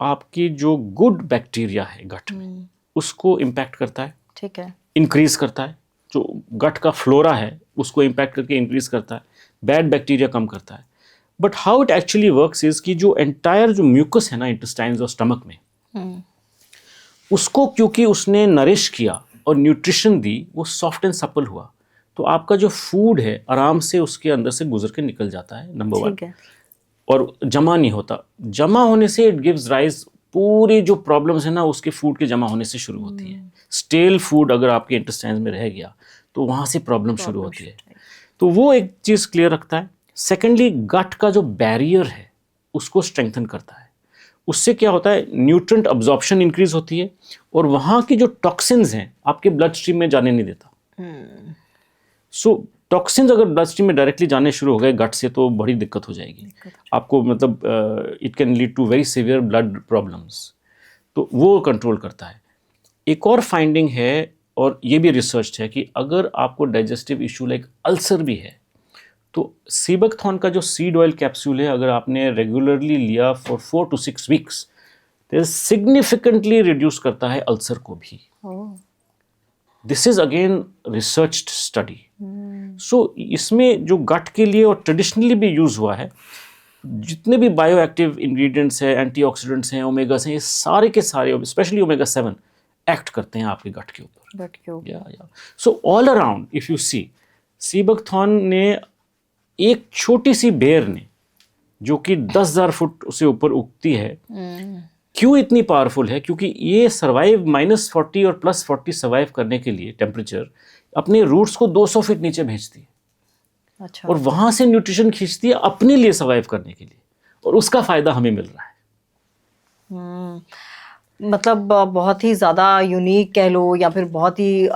आपकी जो गुड बैक्टीरिया है गट में, उसको इम्पैक्ट करता है, ठीक है, इंक्रीज करता है। जो गट का फ्लोरा है उसको इम्पैक्ट करके इंक्रीज करता है, बैड बैक्टीरिया कम करता है। But how it actually works is कि जो एंटायर जो म्यूकस है ना इंटेस्टाइन्स और स्टमक में, उसको क्योंकि उसने नरिश किया और न्यूट्रिशन दी, वो सॉफ्ट एंड सपल हुआ, तो आपका जो फूड है आराम से उसके अंदर से गुजर के निकल जाता है, नंबर 1। और जमा नहीं होता। जमा होने से इट गिव्स राइज, पूरी जो प्रॉब्लम्स है ना उसके फूड के जमा होने से शुरू होती है। स्टेल फूड अगर आपके इंटेस्टाइन्स में रह गया तो वहाँ से प्रॉब्लम शुरू होती है। तो वो एक चीज़ क्लियर रखता है। सेकेंडली, गट का जो बैरियर है उसको स्ट्रेंथन करता है। उससे क्या होता है, न्यूट्रिएंट अब्जॉर्प्शन इंक्रीज होती है और वहाँ की जो टॉक्सिन्स हैं आपके ब्लड स्ट्रीम में जाने नहीं देता। सो टॉक्सिन्स अगर ब्लड स्ट्रीम में डायरेक्टली जाने शुरू हो गए गट से तो बड़ी दिक्कत हो जाएगी आपको, मतलब it can lead to very severe blood problems. तो वो कंट्रोल करता है। एक और फाइंडिंग है, और ये भी रिसर्च है, कि अगर आपको डाइजेस्टिव इशू लाइक अल्सर भी है तो सीबकथॉर्न का जो सीड ऑयल कैप्सूल है, अगर आपने रेगुलरली लिया फॉर 4 to 6 weeks, तो सिग्निफिकेंटली रिड्यूस करता है अल्सर को भी। This is again researched study. So इसमें जो गट के लिए और ट्रेडिशनली भी यूज हुआ है, जितने भी बायो एक्टिव इंग्रेडिएंट्स हैं, एंटीऑक्सीडेंट्स हैं, ओमेगास हैं, ये सारे के सारे, स्पेशली ओमेगा 7 एक्ट करते हैं आपके गट के ऊपर। So all around if you see, sea buckthorn ने एक छोटी सी बेर ने, जो कि 10,000 फुट से ऊपर उगती है, क्यों इतनी पावरफुल है? क्योंकि ये सर्वाइव -40 और +40 सर्वाइव करने के लिए टेम्परेचर अपने रूट्स को 200 फीट नीचे भेजती है। अच्छा। और वहां से न्यूट्रिशन खींचती है अपने लिए सर्वाइव करने के लिए, और उसका फायदा हमें मिल रहा है। मतलब बहुत ही ज़्यादा यूनिक कह लो या फिर बहुत ही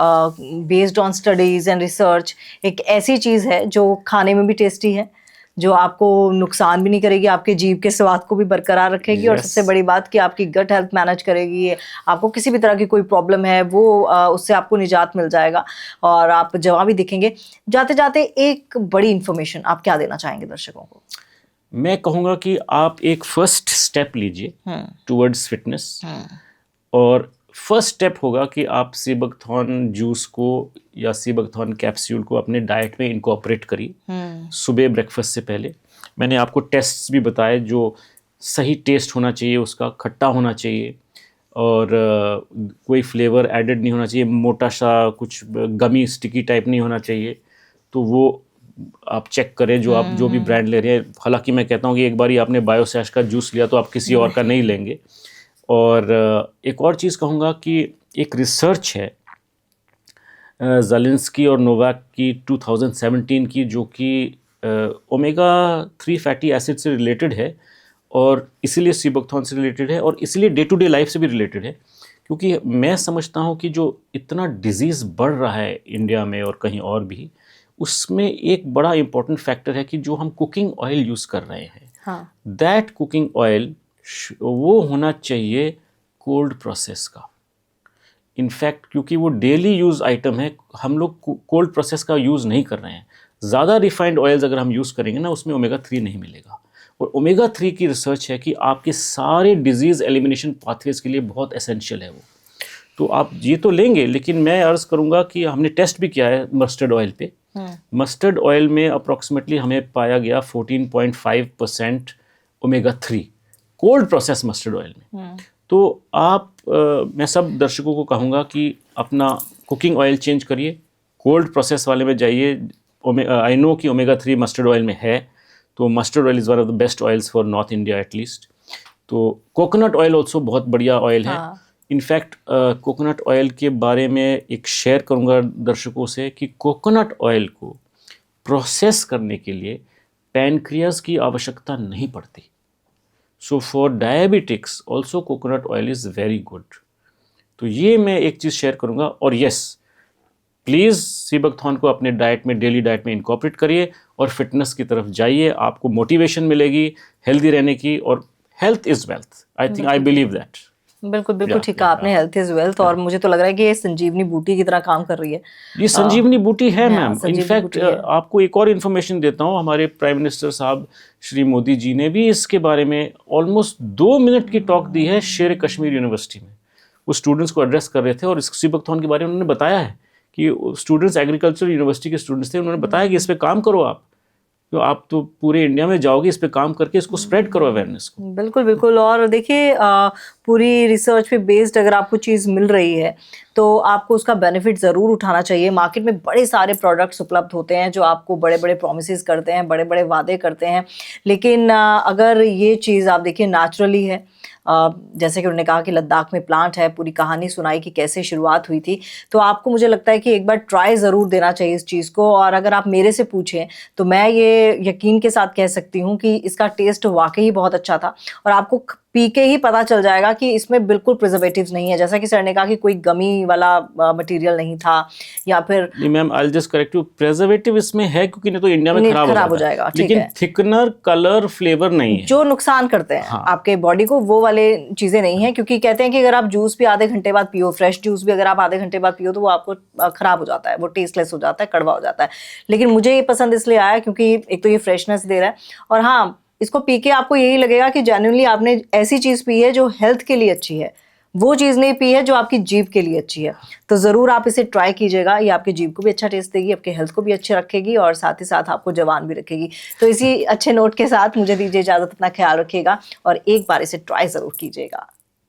based on studies and research, एक ऐसी चीज़ है जो खाने में भी टेस्टी है, जो आपको नुकसान भी नहीं करेगी, आपके जीभ के स्वाद को भी बरकरार रखेगी और Yes. सबसे बड़ी बात कि आपकी गट हेल्थ मैनेज करेगी। आपको किसी भी तरह की कोई प्रॉब्लम है वो उससे आपको निजात मिल जाएगा और आप जवां भी दिखेंगे। जाते जाते एक बड़ी इन्फॉर्मेशन आप क्या देना चाहेंगे दर्शकों को? मैं कहूँगा कि आप एक फर्स्ट स्टेप लीजिए टुवर्ड्स फिटनेस, और फर्स्ट स्टेप होगा कि आप सीबकथॉर्न जूस को या सीबकथॉर्न कैप्सूल को अपने डाइट में इनकॉर्पोरेट करिए सुबह ब्रेकफास्ट से पहले। मैंने आपको टेस्ट्स भी बताए जो सही टेस्ट होना चाहिए, उसका खट्टा होना चाहिए और कोई फ्लेवर एडेड नहीं होना चाहिए, मोटा सा कुछ गमी स्टिकी टाइप नहीं होना चाहिए। तो वो आप चेक करें जो आप जो भी ब्रांड ले रहे हैं। हालांकि मैं कहता हूँ कि एक बार ही आपने बायोसैश का जूस लिया तो आप किसी और का नहीं लेंगे। और एक और चीज़ कहूँगा कि एक रिसर्च है ज़ेलेंस्की और नोवाक की 2017 की, जो कि ओमेगा 3 फैटी एसिड से रिलेटेड है और इसीलिए सीबकथॉर्न से रिलेटेड है और इसीलिए डे टू डे लाइफ से भी रिलेटेड है। क्योंकि मैं समझता हूँ कि जो इतना डिजीज़ बढ़ रहा है इंडिया में और कहीं और भी, उसमें एक बड़ा इम्पॉर्टेंट फैक्टर है कि जो हम कुकिंग ऑयल यूज़ कर रहे हैं, दैट कुकिंग ऑयल वो होना चाहिए कोल्ड प्रोसेस का। इनफैक्ट क्योंकि वो डेली यूज़ आइटम है, हम लोग कोल्ड प्रोसेस का यूज़ नहीं कर रहे हैं। ज़्यादा रिफाइंड ऑयल्स अगर हम यूज़ करेंगे ना, उसमें ओमेगा 3 नहीं मिलेगा। और ओमेगा 3 की रिसर्च है कि आपके सारे डिजीज़ एलिमिनेशन पाथवेज के लिए बहुत एसेंशियल है वो। तो आप ये तो लेंगे, लेकिन मैं अर्ज़ करूँगा कि हमने टेस्ट भी किया है मस्टर्ड ऑयल पे। मस्टर्ड ऑयल में अप्रॉक्सीमेटली हमें पाया गया 14.5% omega 3 cold process mustard oil में। तो आप मैं सब दर्शकों को कहूँगा कि अपना कुकिंग ऑयल चेंज करिए, कोल्ड प्रोसेस वाले में जाइए। आई नो कि ओमेगा 3 मस्टर्ड ऑयल में है, तो mustard oil is one of the best oils for north India at least. तो कोकोनट ऑयल ऑल्सो बहुत बढ़िया ऑयल है। इनफैक्ट कोकोनट ऑयल के बारे में एक शेयर करूँगा दर्शकों से कि कोकोनट ऑयल को प्रोसेस करने के लिए पैनक्रियाज की आवश्यकता नहीं पड़ती। So for diabetics also coconut oil is very good. तो ये मैं एक चीज़ शेयर करूँगा। और यस, प्लीज़ सीबकथॉर्न को अपने डाइट में, डेली डाइट में इनकॉर्पोरेट करिए और फिटनेस की तरफ जाइए। आपको मोटिवेशन मिलेगी हेल्दी रहने की, और health is wealth. I believe that. बिल्कुल बिल्कुल ठीक कहा आपने, हेल्थ इज वेल्थ। और मुझे तो लग रहा है कि ये संजीवनी बूटी की तरह काम कर रही है। ये संजीवनी बूटी है मैम। इनफैक्ट आपको एक और इन्फॉर्मेशन देता हूँ, हमारे प्राइम मिनिस्टर साहब श्री मोदी जी ने भी इसके बारे में ऑलमोस्ट 2 मिनट की टॉक दी है शेर कश्मीर यूनिवर्सिटी में। वो स्टूडेंट्स को एड्रेस कर रहे थे और इस सीबकथॉर्न के बारे में उन्होंने बताया है कि स्टूडेंट्स एग्रीकल्चर यूनिवर्सिटी के स्टूडेंट्स थे, उन्होंने बताया कि इस पर काम करो आप तो पूरे इंडिया में जाओगे, इस पे काम करके इसको स्प्रेड करो अवेयरनेस को। बिल्कुल बिल्कुल। और देखिए पूरी रिसर्च पे बेस्ड अगर आपको चीज़ मिल रही है तो आपको उसका बेनिफिट ज़रूर उठाना चाहिए। मार्केट में बड़े सारे प्रोडक्ट्स उपलब्ध होते हैं जो आपको बड़े बड़े प्रोमिसेस करते हैं, बड़े बड़े वादे करते हैं, लेकिन अगर ये चीज़ आप देखिए नेचुरली है, जैसे कि उन्होंने कहा कि लद्दाख में प्लांट है, पूरी कहानी सुनाई कि कैसे शुरुआत हुई थी, तो आपको मुझे लगता है कि एक बार ट्राई ज़रूर देना चाहिए इस चीज़ को। और अगर आप मेरे से पूछें तो मैं ये यकीन के साथ कह सकती हूँ कि इसका टेस्ट वाकई बहुत अच्छा था और आपको पी के ही पता चल जाएगा कि इसमें बिल्कुल प्रिजर्वेटिव्स नहीं है। जैसा कि सर ने कहा कि कोई गमी वाला मटेरियल नहीं था या फिर नहीं ma'am, I just correct you, preservative इसमें है क्योंकि नहीं तो इंडिया में खराब हो जाएगा, लेकिन थिकनर, कलर, फ्लेवर नहीं है जो नुकसान करते हैं आपके बॉडी को, वो वाले चीजें नहीं है। क्योंकि कहते हैं कि अगर आप जूस भी आधे घंटे बाद पियो, फ्रेश जूस भी अगर आप आधे घंटे बाद पियो तो वो आपको खराब हो जाता है, वो टेस्टलेस हो जाता है, कड़वा हो जाता है। लेकिन मुझे ये पसंद इसलिए आया क्योंकि एक तो ये फ्रेशनेस दे रहा है और हाँ, इसको पी के आपको यही लगेगा कि जेन्युइनली आपने ऐसी चीज़ पी है जो हेल्थ के लिए अच्छी है, वो चीज़ नहीं पी है जो आपकी जीभ के लिए अच्छी है। तो ज़रूर आप इसे ट्राई कीजिएगा, ये आपकी जीभ को भी अच्छा टेस्ट देगी, आपके हेल्थ को भी अच्छे रखेगी और साथ ही साथ आपको जवान भी रखेगी। तो इसी अच्छे नोट के साथ मुझे दीजिए इजाज़त, अपना ख्याल रखिएगा और एक बार इसे ट्राई ज़रूर कीजिएगा।